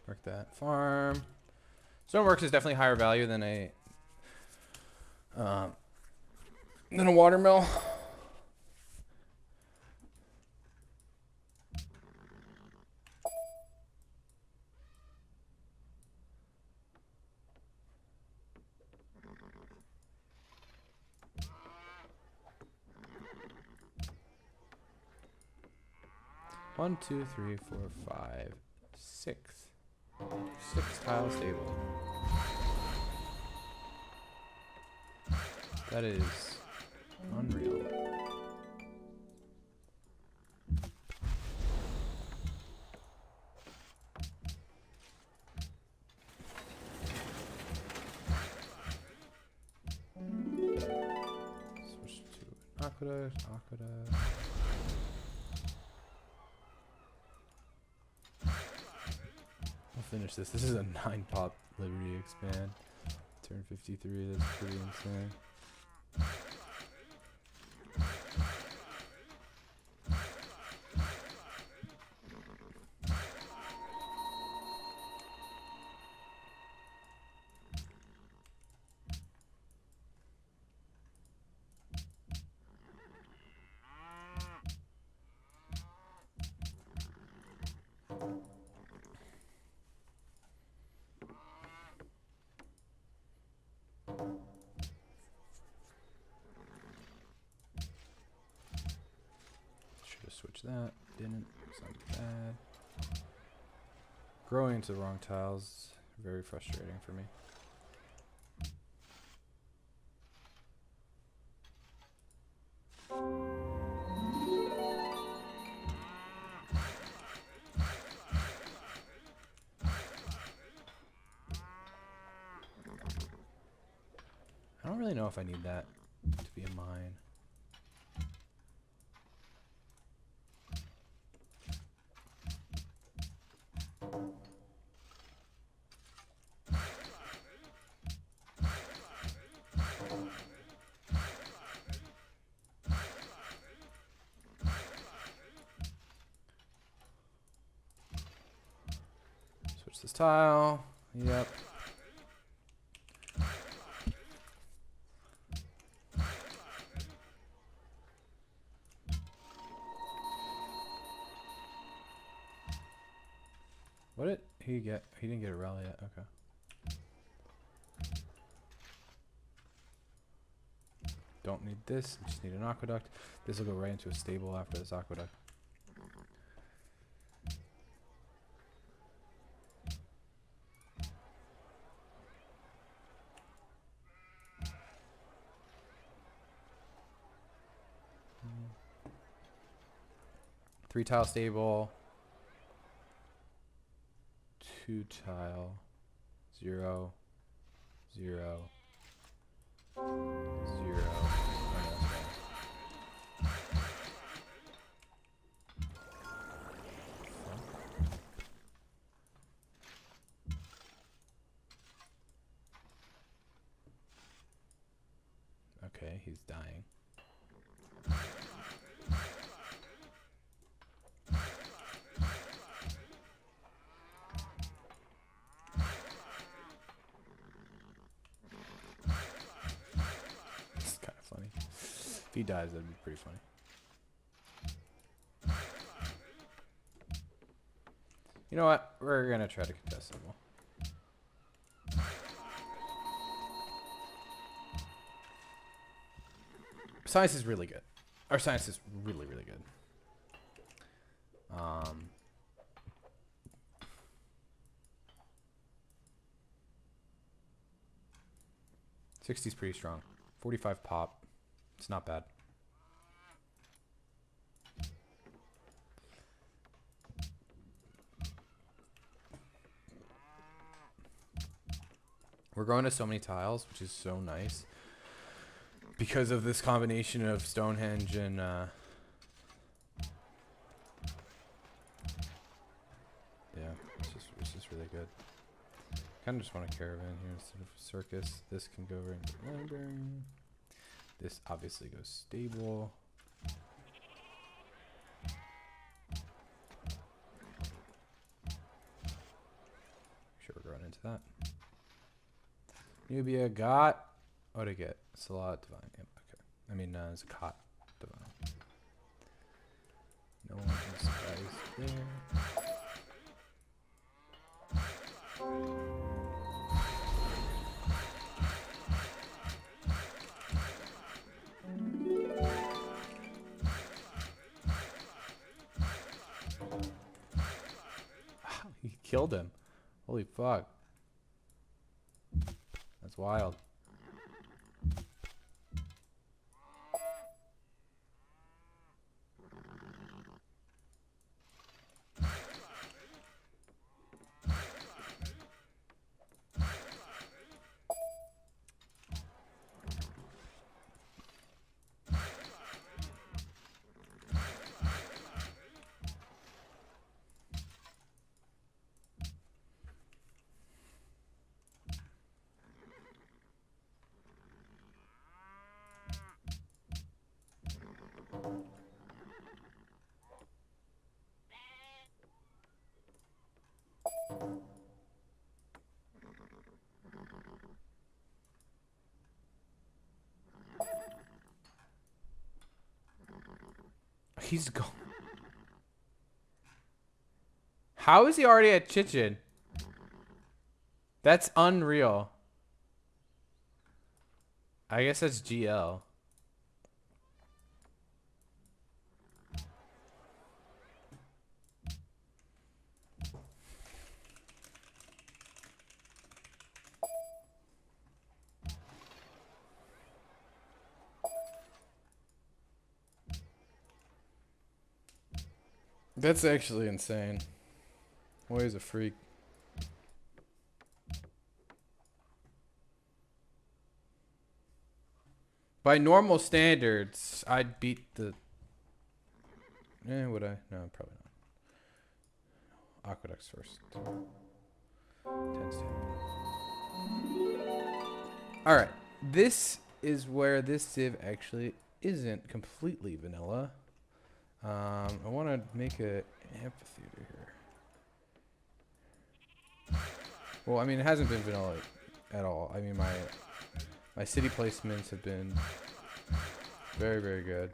Work that farm. Stoneworks is definitely higher value than a watermill. One, two, three, four, five, six. 6 tile stable. That is unreal. Switch to aqueduct. I'll finish this. This is a 9 pop Liberty expand. Turn 53, that's pretty insane. Should have switched that. Didn't. It's not bad. Growing into the wrong tiles. Very frustrating for me. I don't really know if I need that to be a mine. Switch this tile. Yep. What did he get? He didn't get a rally yet. Okay. Don't need this. Just need an aqueduct. This will go right into a stable after this aqueduct. Three tile stable. 2 tile. 0. 0. 0. Okay, he's dying. he dies, that'd be pretty funny. You know what? We're gonna try to contest symbol. Science is really good. Our science is really, really good. 60's pretty strong. 45 pop. It's not bad. We're going to so many tiles, which is so nice. Because of this combination of Stonehenge and yeah, it's just really good. Kind of just want a caravan here instead of a circus. This can go right into the library. This obviously goes stable. Sure, we're going into that. Nubia got what to get? Salat divine. Yep, okay. I mean, Zakat divine. No one is there. He killed him. Holy fuck. That's wild. He's gone. How is he already at Chichen? That's unreal. I guess that's GL. That's actually insane. Boy, he's a freak. By normal standards, I'd beat the... would I? No, probably not. Aqueducts first. 10 stamina. Alright. This is where this civ actually isn't completely vanilla. I want to make an amphitheater here. Well, I mean, it hasn't been vanilla at all. I mean, my city placements have been very, very good.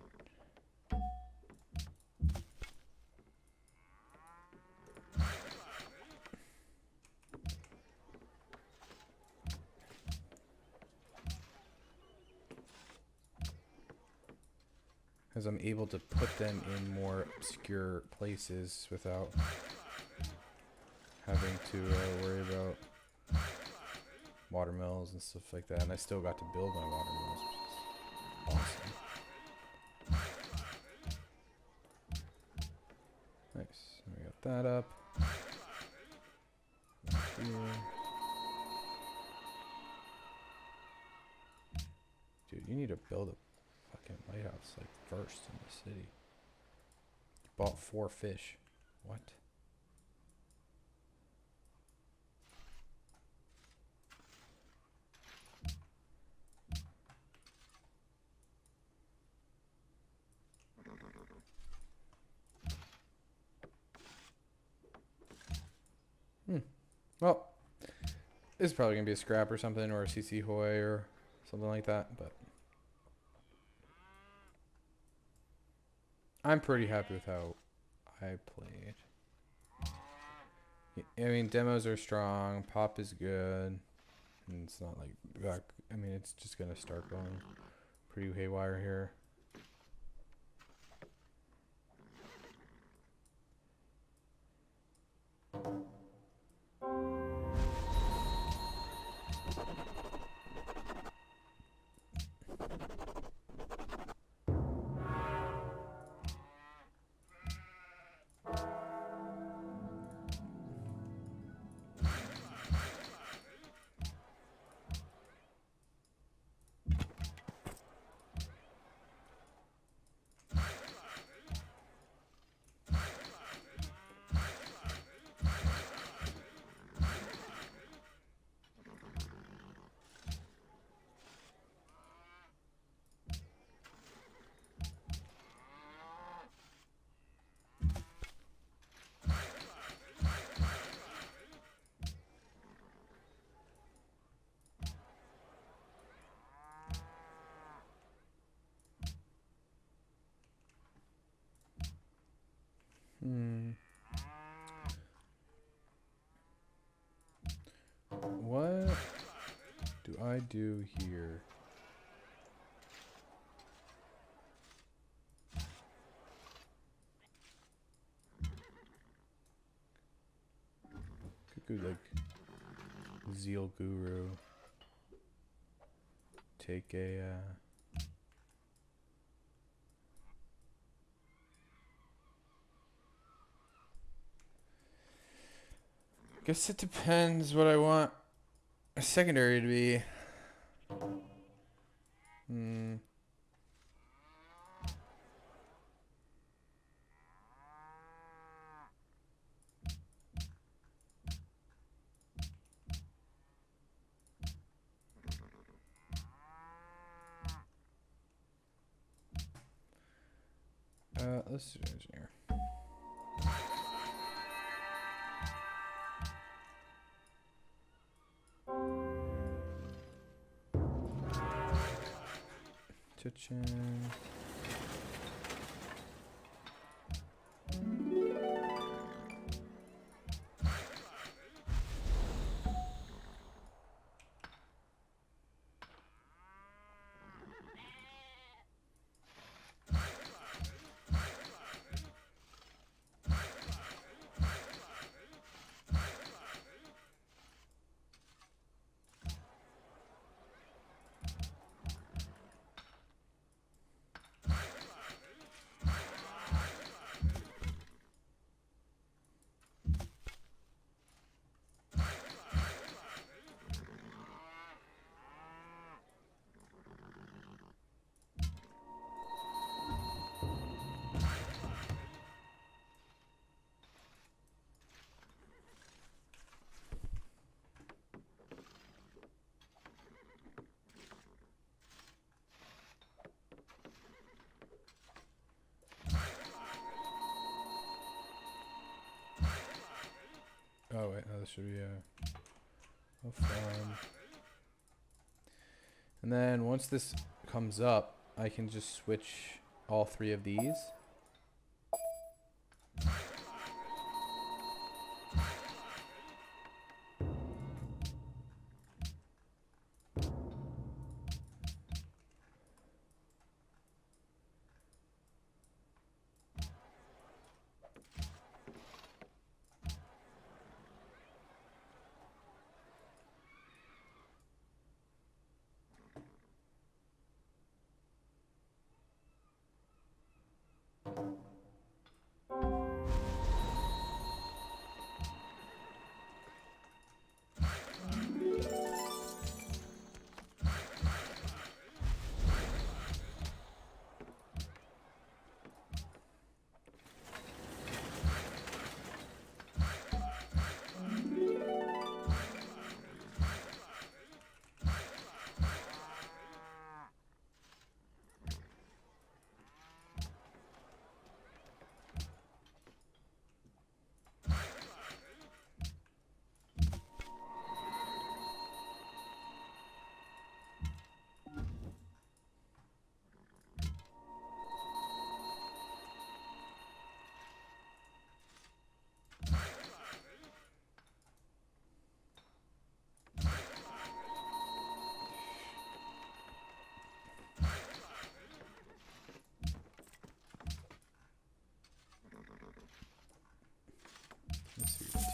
As I'm able to put them in more obscure places without having to worry about watermills and stuff like that. And I still got to build my watermills, which is awesome. Nice. We got that up. Here. Dude, you need to build a fucking lighthouse like first in the city. You bought 4 fish. What? Well, this is probably gonna be a scrap or something, or a CC Hoy or something like that, but I'm pretty happy with how I played. I mean, demos are strong. Pop is good. And it's not like back. I mean, it's just gonna start going pretty haywire here. What do I do here? Could go like Zeal Guru. Take a guess it depends what I want a secondary to be. Let's do engineer. Kitchen. Oh wait, no, this should be a farm. And then once this comes up, I can just switch all three of these.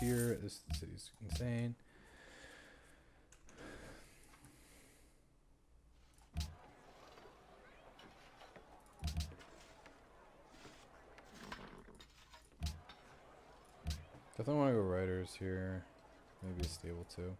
here. This city's insane. Definitely want to go riders here. Maybe a stable too.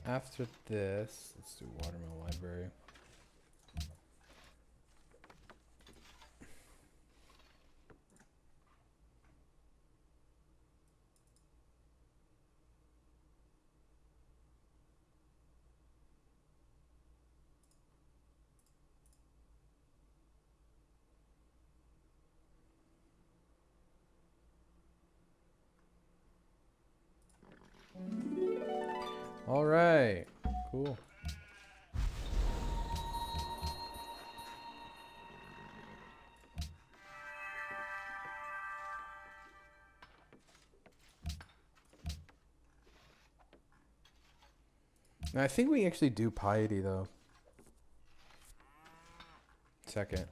After this, let's do Watermill Library. All right, cool. Now, I think we actually do piety though. Second.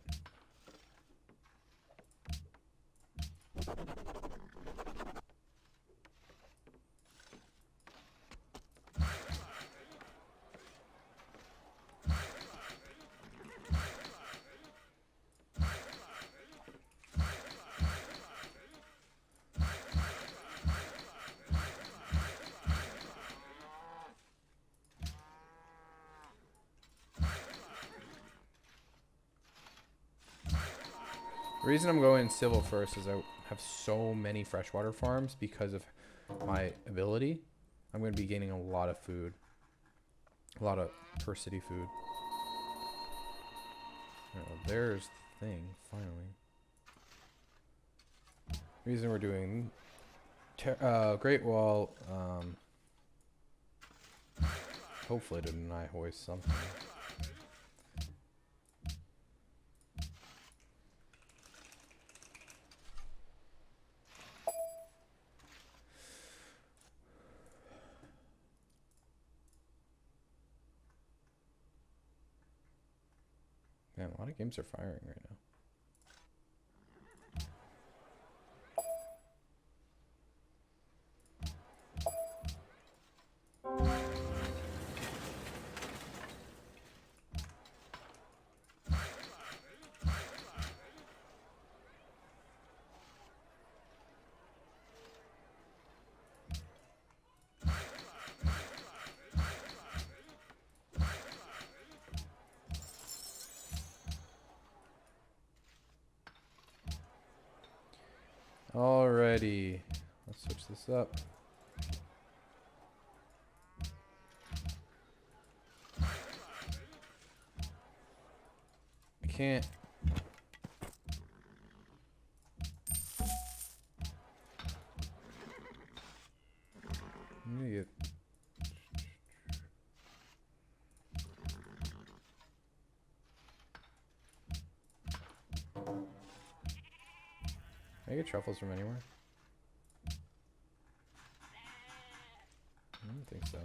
The reason I'm going civil first is I have so many freshwater farms because of my ability. I'm going to be gaining a lot of food. A lot of per city food. Oh, there's the thing, finally. Reason we're doing Great Wall, hopefully to deny hoist something. Man, a lot of games are firing right now. Alrighty, let's switch this up. I can't. I'm gonna get. Can I get truffles from anywhere? I don't think so.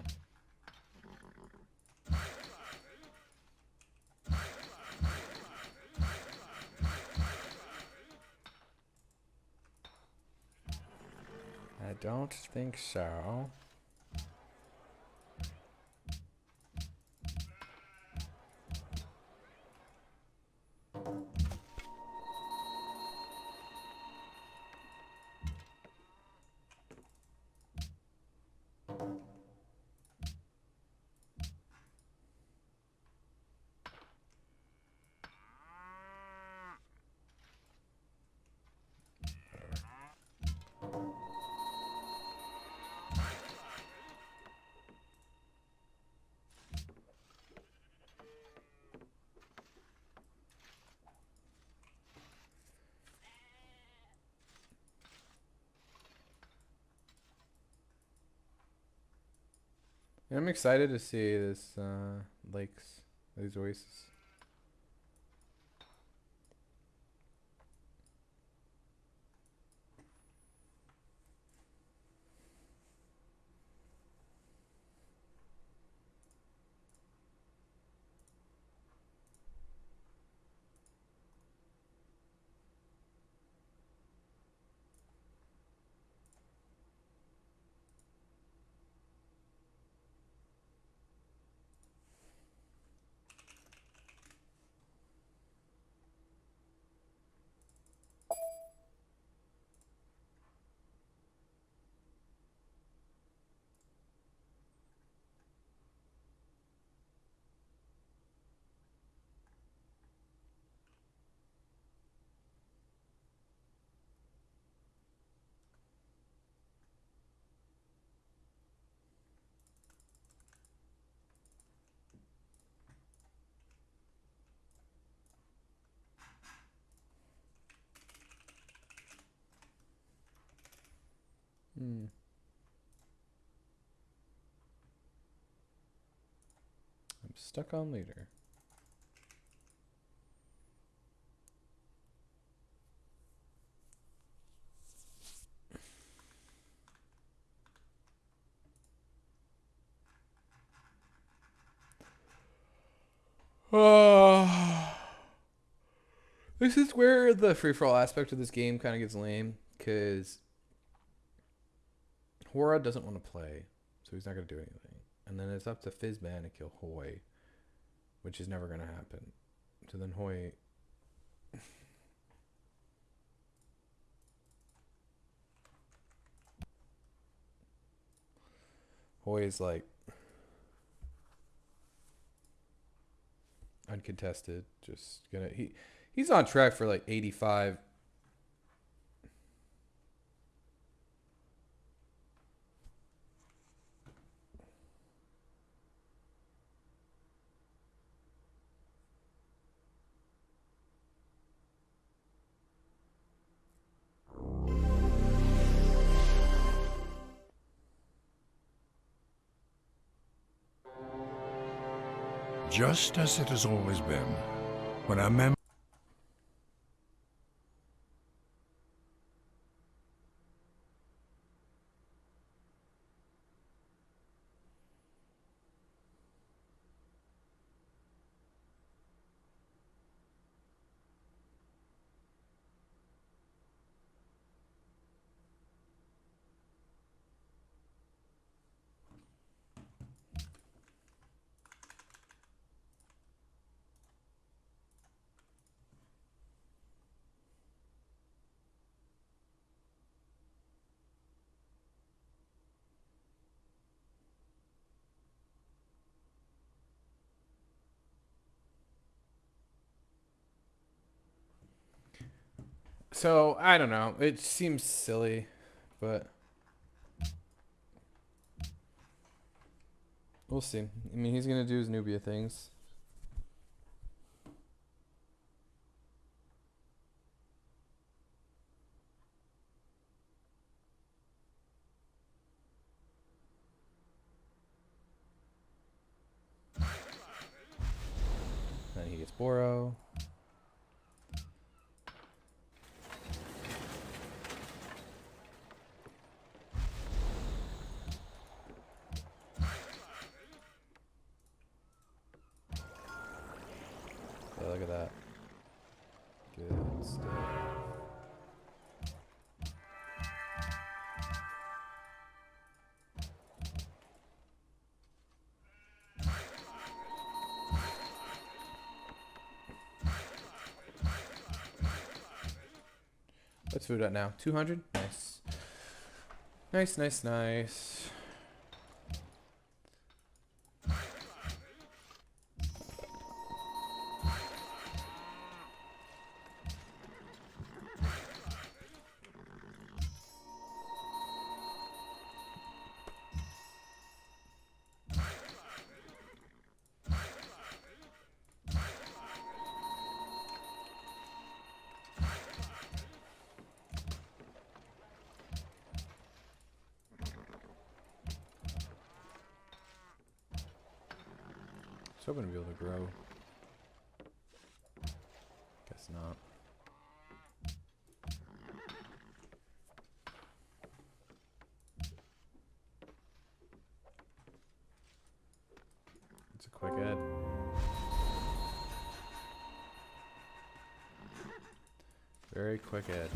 I don't think so. Yeah, I'm excited to see this lakes, these oases. I'm stuck on leader. This is where the free-for-all aspect of this game kind of gets lame, because Hora doesn't want to play, so he's not going to do anything. And then it's up to Fizzman to kill Hoy, which is never going to happen. So then Hoy... Hoy is like... uncontested, just gonna... He's on track for like 85. Just as it has always been, when a member... So, I don't know. It seems silly, but... we'll see. I mean, he's going to do his Nubia things. Then he gets Boro. Yeah, look at that. Good stuff. What's food at now? 200? Nice. Nice, nice, nice. I was hoping to be able to grow. Guess not. It's a quick ed. Very quick ed.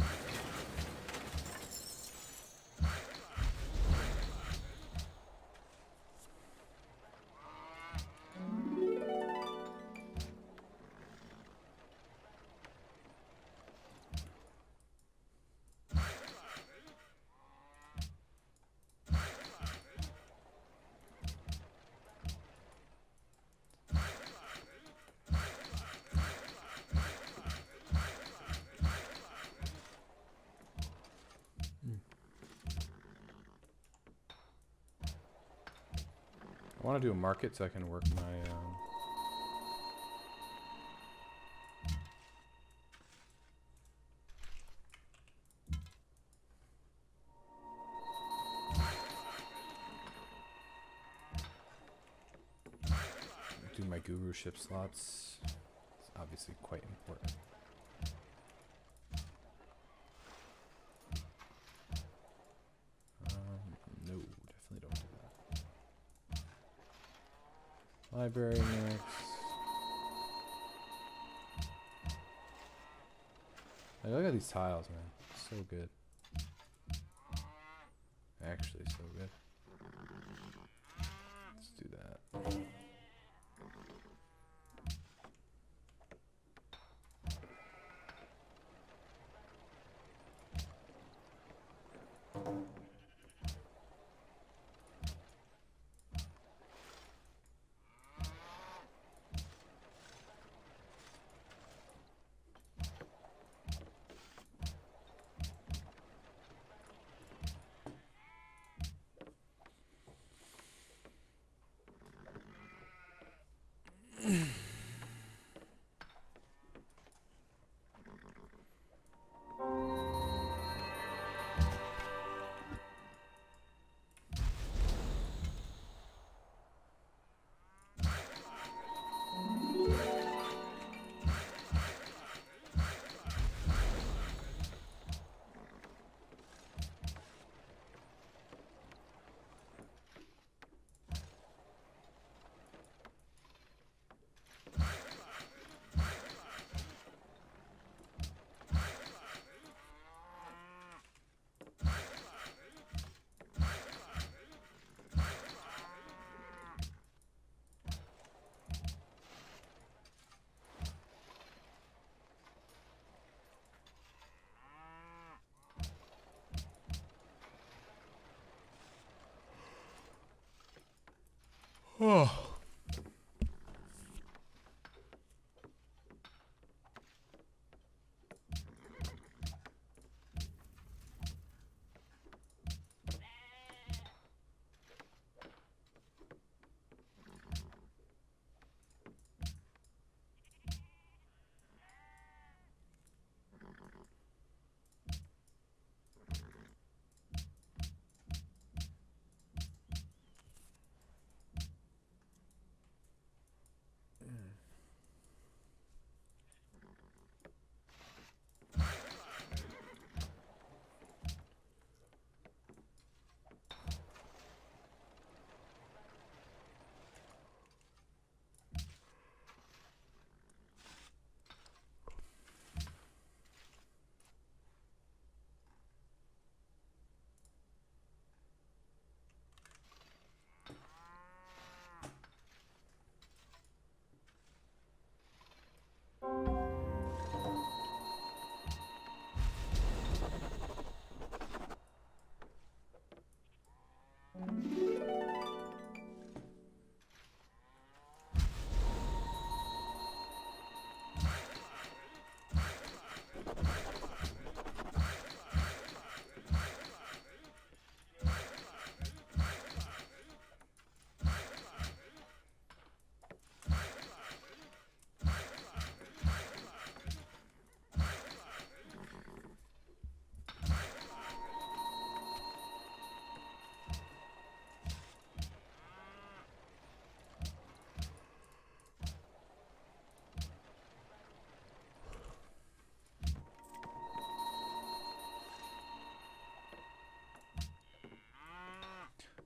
I want to do a market so I can work my... my guru ship slots. It's obviously quite important. No, definitely don't do that. Library next. Like, look at these tiles, man. So good. Actually, so good. Let's do that. Oh.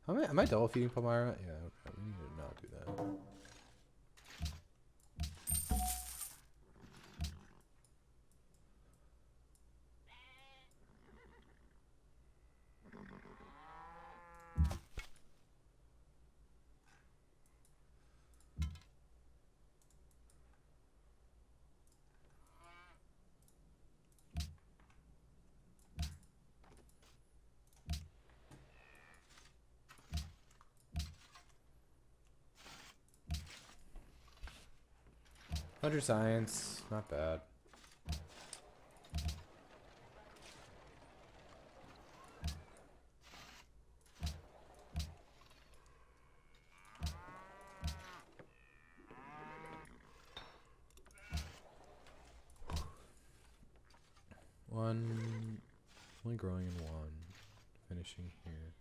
Am I double feeding Palmyra? Yeah, okay, we need to not do that. Under science, not bad. One, only growing in one, finishing here.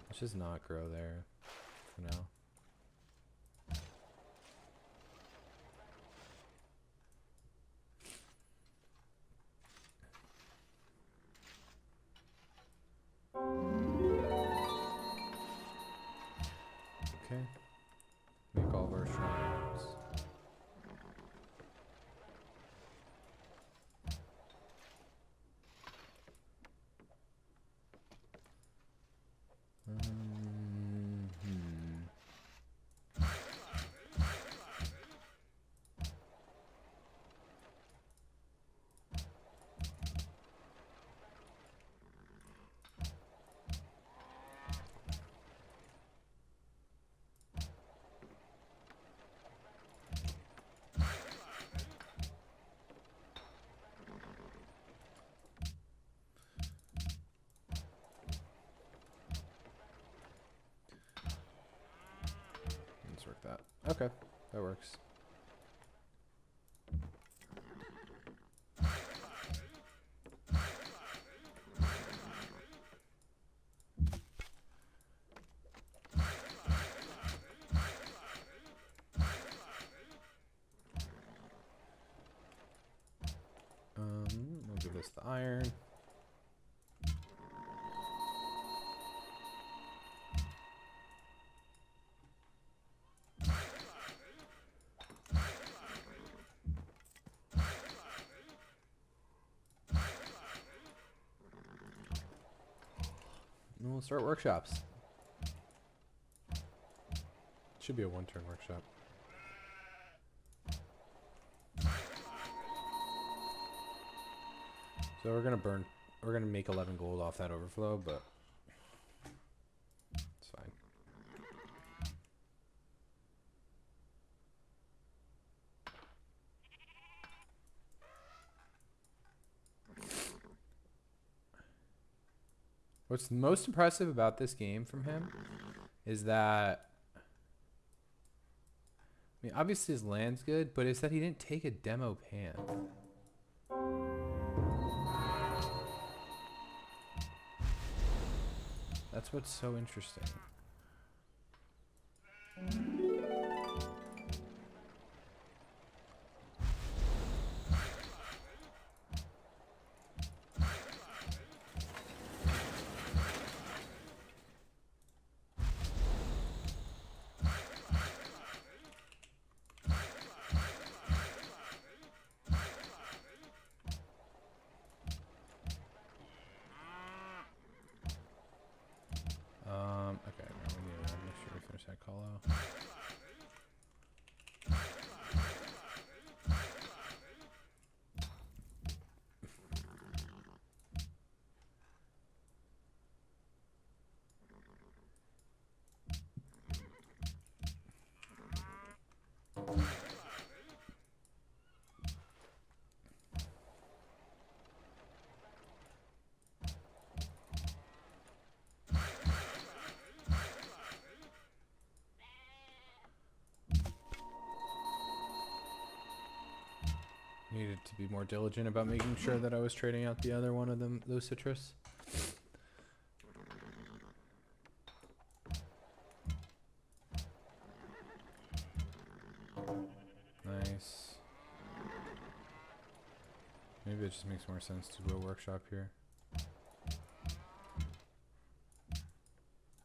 Let's just not grow there. for now. Okay. Make all of our shrines. Let's work that. Okay, that works. We'll give this the iron. And we'll start workshops. Should be a one-turn workshop. So we're gonna make 11 gold off that overflow, but it's fine. What's most impressive about this game from him is that, I mean, obviously his land's good, but it's that he didn't take a demo pan. That's what's so interesting. Okay, now we need to make sure we finish that call out. Needed to be more diligent about making sure that I was trading out the other one of them, those citrus. Nice. Maybe it just makes more sense to do a workshop here.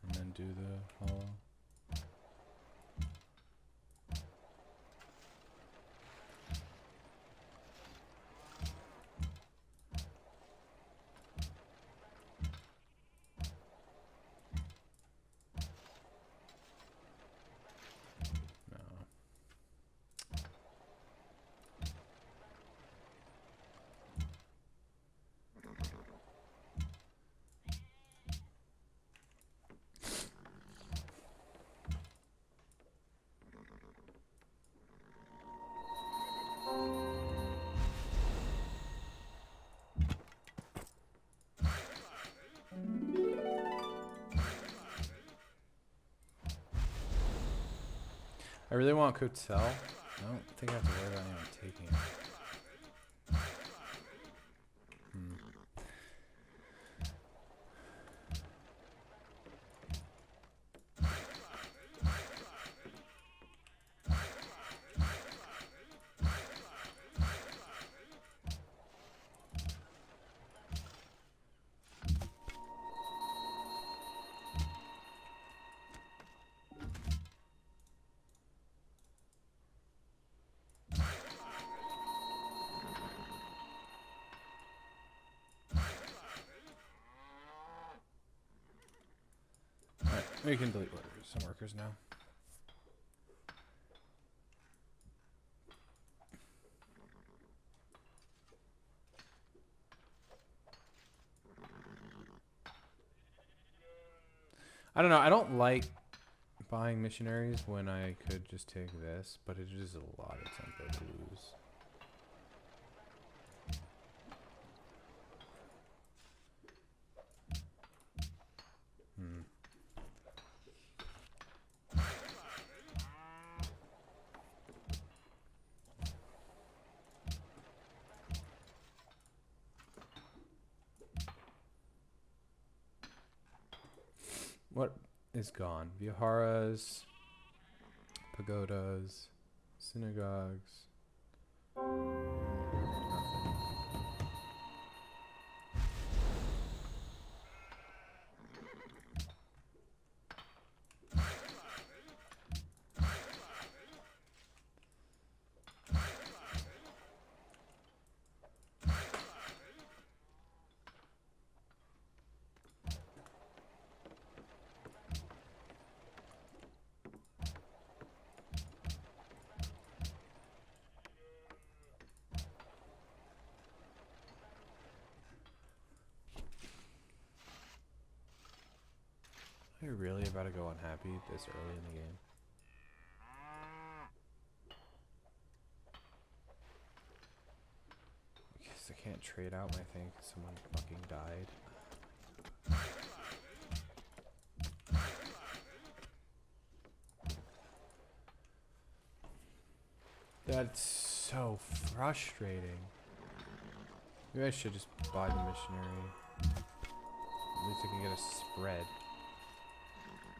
And then do the hollow. I really want Cotel. I don't think I have to worry about anyone taking it. We can delete some workers now. I don't know. I don't like buying missionaries when I could just take this, but it is a lot of tempo to lose. What is gone? Viharas, pagodas, synagogues. Nothing. Are you really about to go unhappy this early in the game? I guess I can't trade out my thing 'cause someone fucking died. That's so frustrating. Maybe I should just buy the missionary. At least I can get a spread.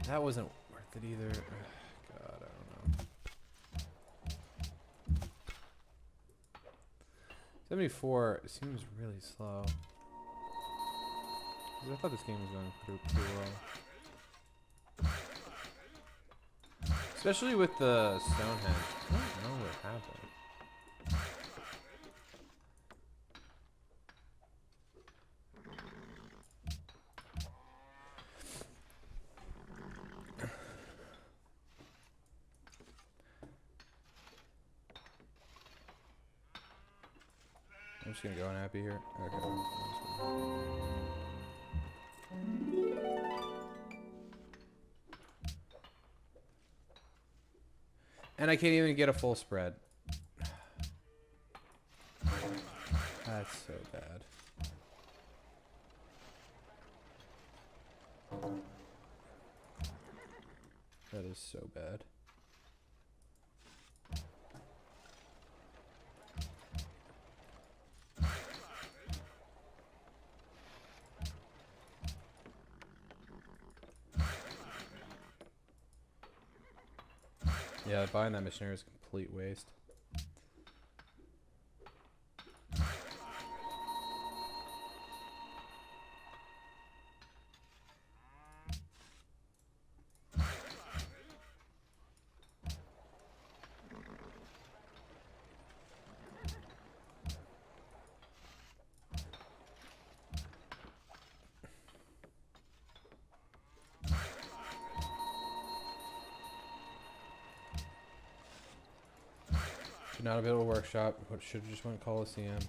That wasn't worth it either. Ugh, God, I don't know. 74 seems really slow. 'Cause I thought this game was going pretty well. Especially with the Stonehenge. I don't know what happened. I'm just gonna go unhappy here. Okay. And I can't even get a full spread. That's so bad. That is so bad. Yeah, buying that missionary is a complete waste. Should not have built a workshop, but should have just went Coliseum.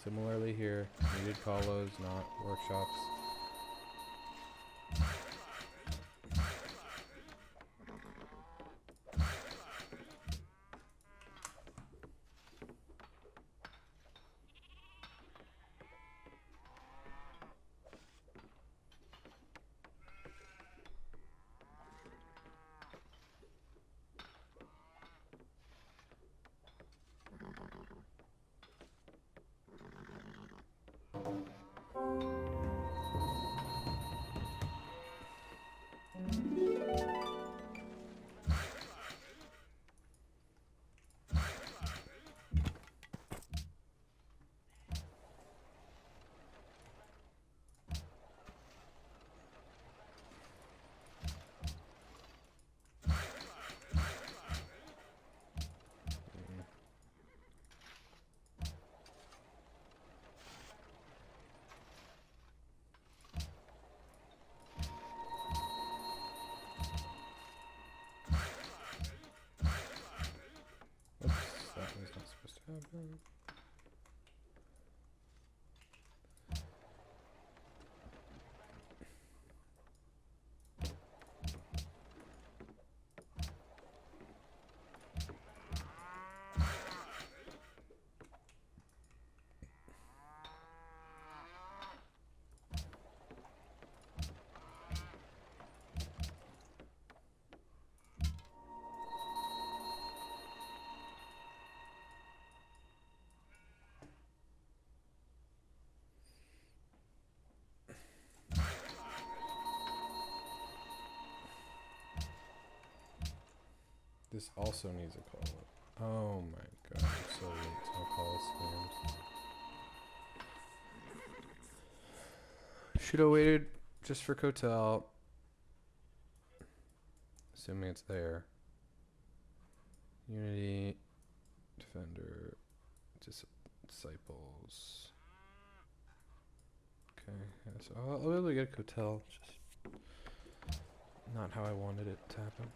Similarly here, needed colos, not workshops. This also needs a call up. Oh my god, I'm so late to call scams. Should have waited just for Kotel. Assuming it's there. Unity, Defender, Disciples. Okay, yeah, so I'll be able to get Kotel. Just not how I wanted it to happen.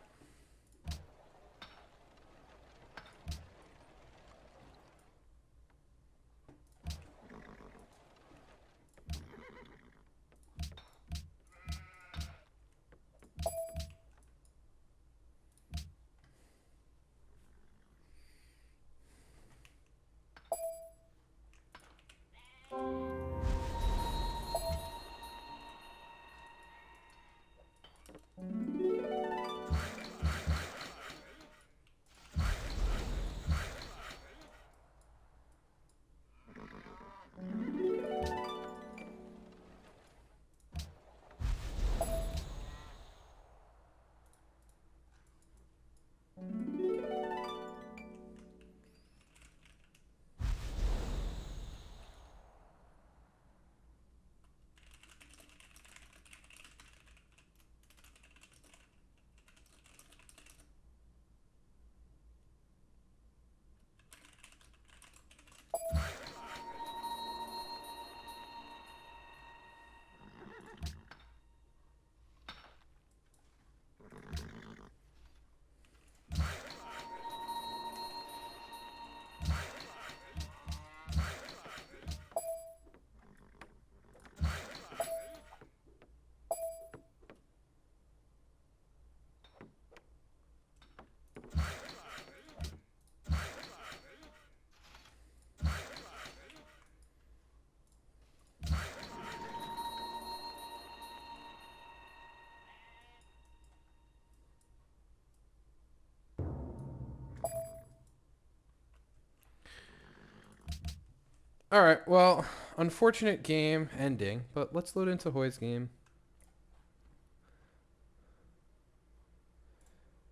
All right, well, unfortunate game ending, but let's load into Hoy's game.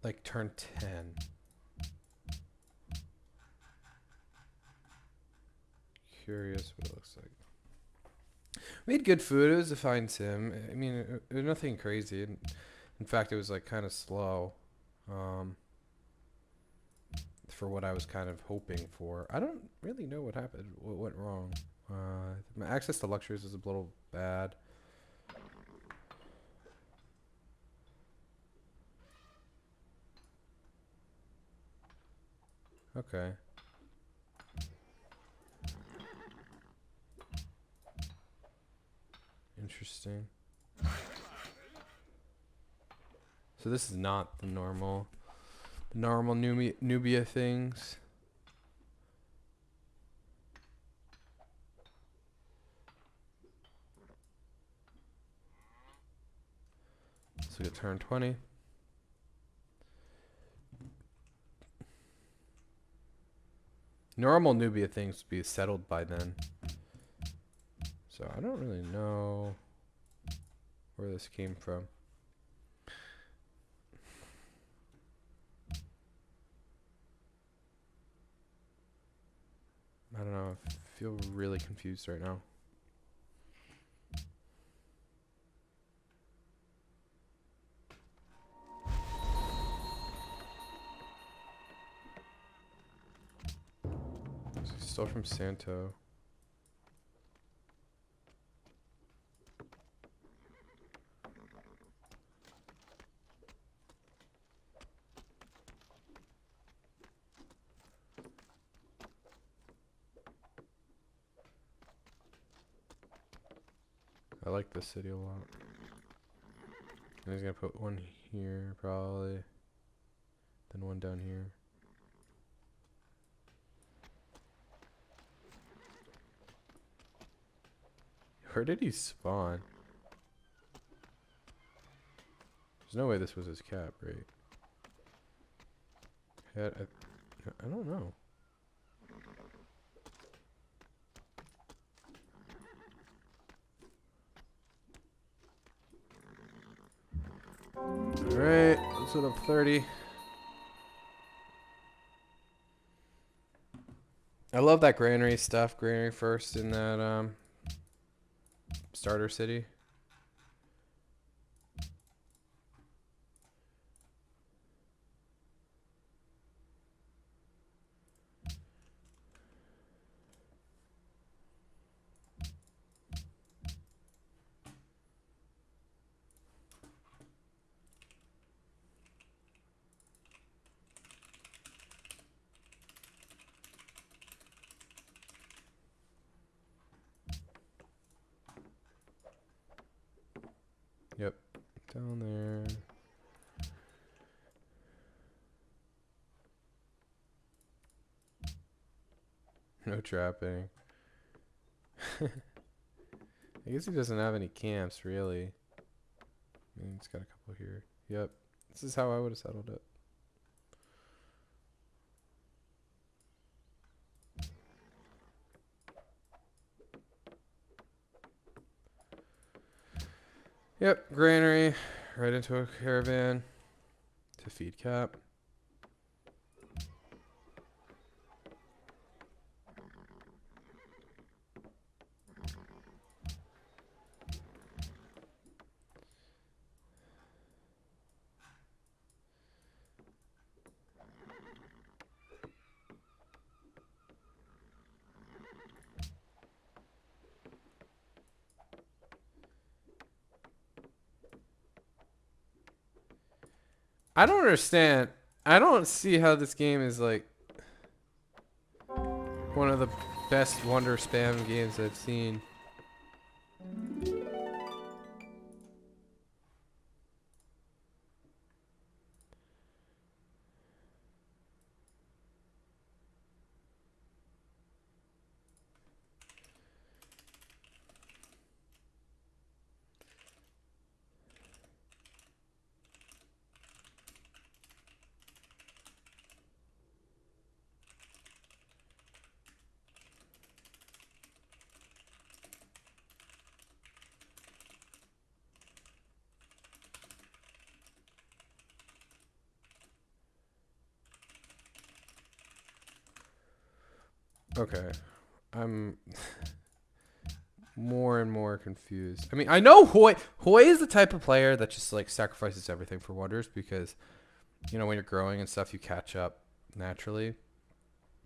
Like turn 10. Curious what it looks like. Made good food. It was a fine sim. I mean, it was nothing crazy. In fact, it was like kind of slow. For what I was kind of hoping for. I don't really know what happened, what went wrong. My access to lectures is a little bad. Okay. Interesting. So this is not the normal Nubia things. So we get turn 20. Normal Nubia things would be settled by then. So I don't really know where this came from. I don't know. I feel really confused right now. Still from Santo. I like this city a lot. And he's gonna put one here probably. Then one down here. Where did he spawn? There's no way this was his cap, right? I don't know. Alright, let's put up 30. I love that granary stuff. Granary first in that starter city. Yep, down there. No trapping. I guess he doesn't have any camps, really. I mean, he's got a couple here. Yep. This is how I would have settled it. Yep, granary. Right into a caravan. To feed cap. I don't understand. I don't see how this game is like one of the best wonder spam games I've seen. Okay. I'm more and more confused. I mean, I know Hoy. Hoy is the type of player that just like sacrifices everything for wonders because, you know, when you're growing and stuff, you catch up naturally.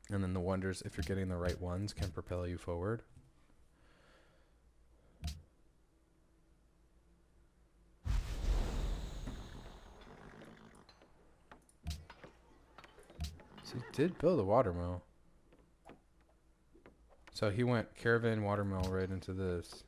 And then the wonders, if you're getting the right ones, can propel you forward. So he did build a watermill. So he went caravan watermill right into this.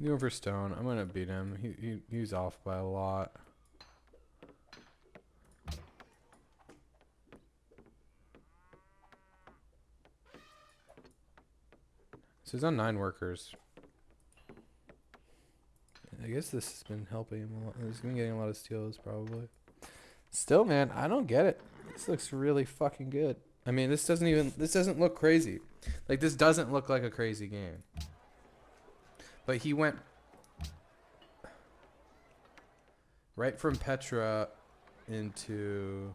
Going for stone. I'm gonna beat him. He's off by a lot. So he's on 9 workers. I guess this has been helping him a lot. He's been getting a lot of steals, probably. Still, man, I don't get it. This looks really fucking good. I mean, this doesn't look crazy. Like, this doesn't look like a crazy game. But he went right from Petra into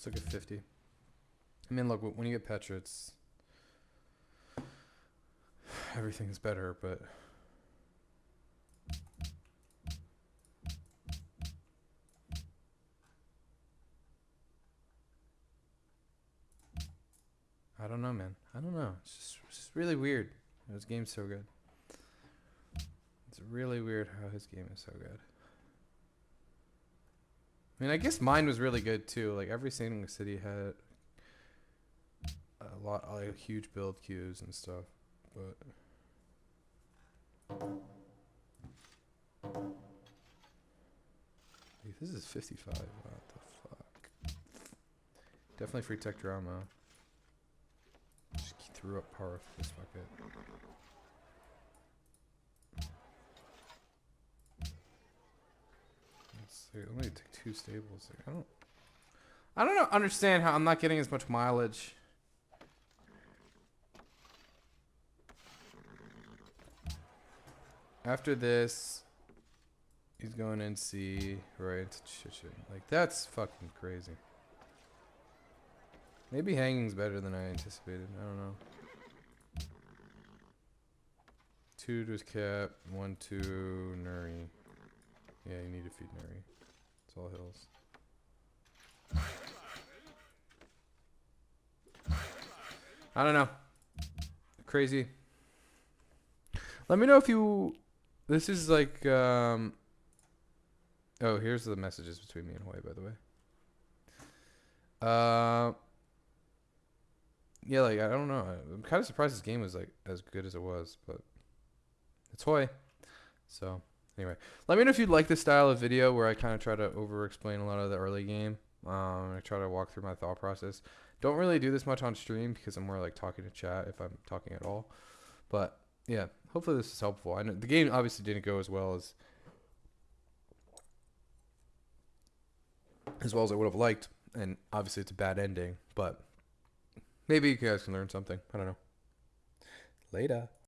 Let's look at 50. I mean, look, when you get Petra, it's everything's better, but I don't know, man. I don't know. It's just really weird. His game's so good. It's really weird how his game is so good. I mean, I guess mine was really good too. Like every single city had a lot, like huge build queues and stuff. But Wait, this is 55. What the fuck? Definitely free tech drama. Just threw up Parth. Just fuck it. Let's see. Let me take 2 stables. Like, I don't know. Understand how I'm not getting as much mileage. After this, he's going NC right into shit. Like that's fucking crazy. Maybe hanging's better than I anticipated. I don't know. 2 to his cap, 1 to Nuri. Yeah, you need to feed Nuri. It's all hills. I don't know. Crazy. Let me know if you. This is like. Oh, here's the messages between me and Hoy, by the way. Yeah, like I don't know. I'm kind of surprised this game was like as good as it was, but it's Hoy. So anyway, let me know if you'd like this style of video where I kind of try to over-explain a lot of the early game. I try to walk through my thought process. Don't really do this much on stream because I'm more like talking to chat if I'm talking at all. But yeah, hopefully this is helpful. I know the game obviously didn't go as well as I would have liked, and obviously it's a bad ending, but maybe you guys can learn something. I don't know. Later.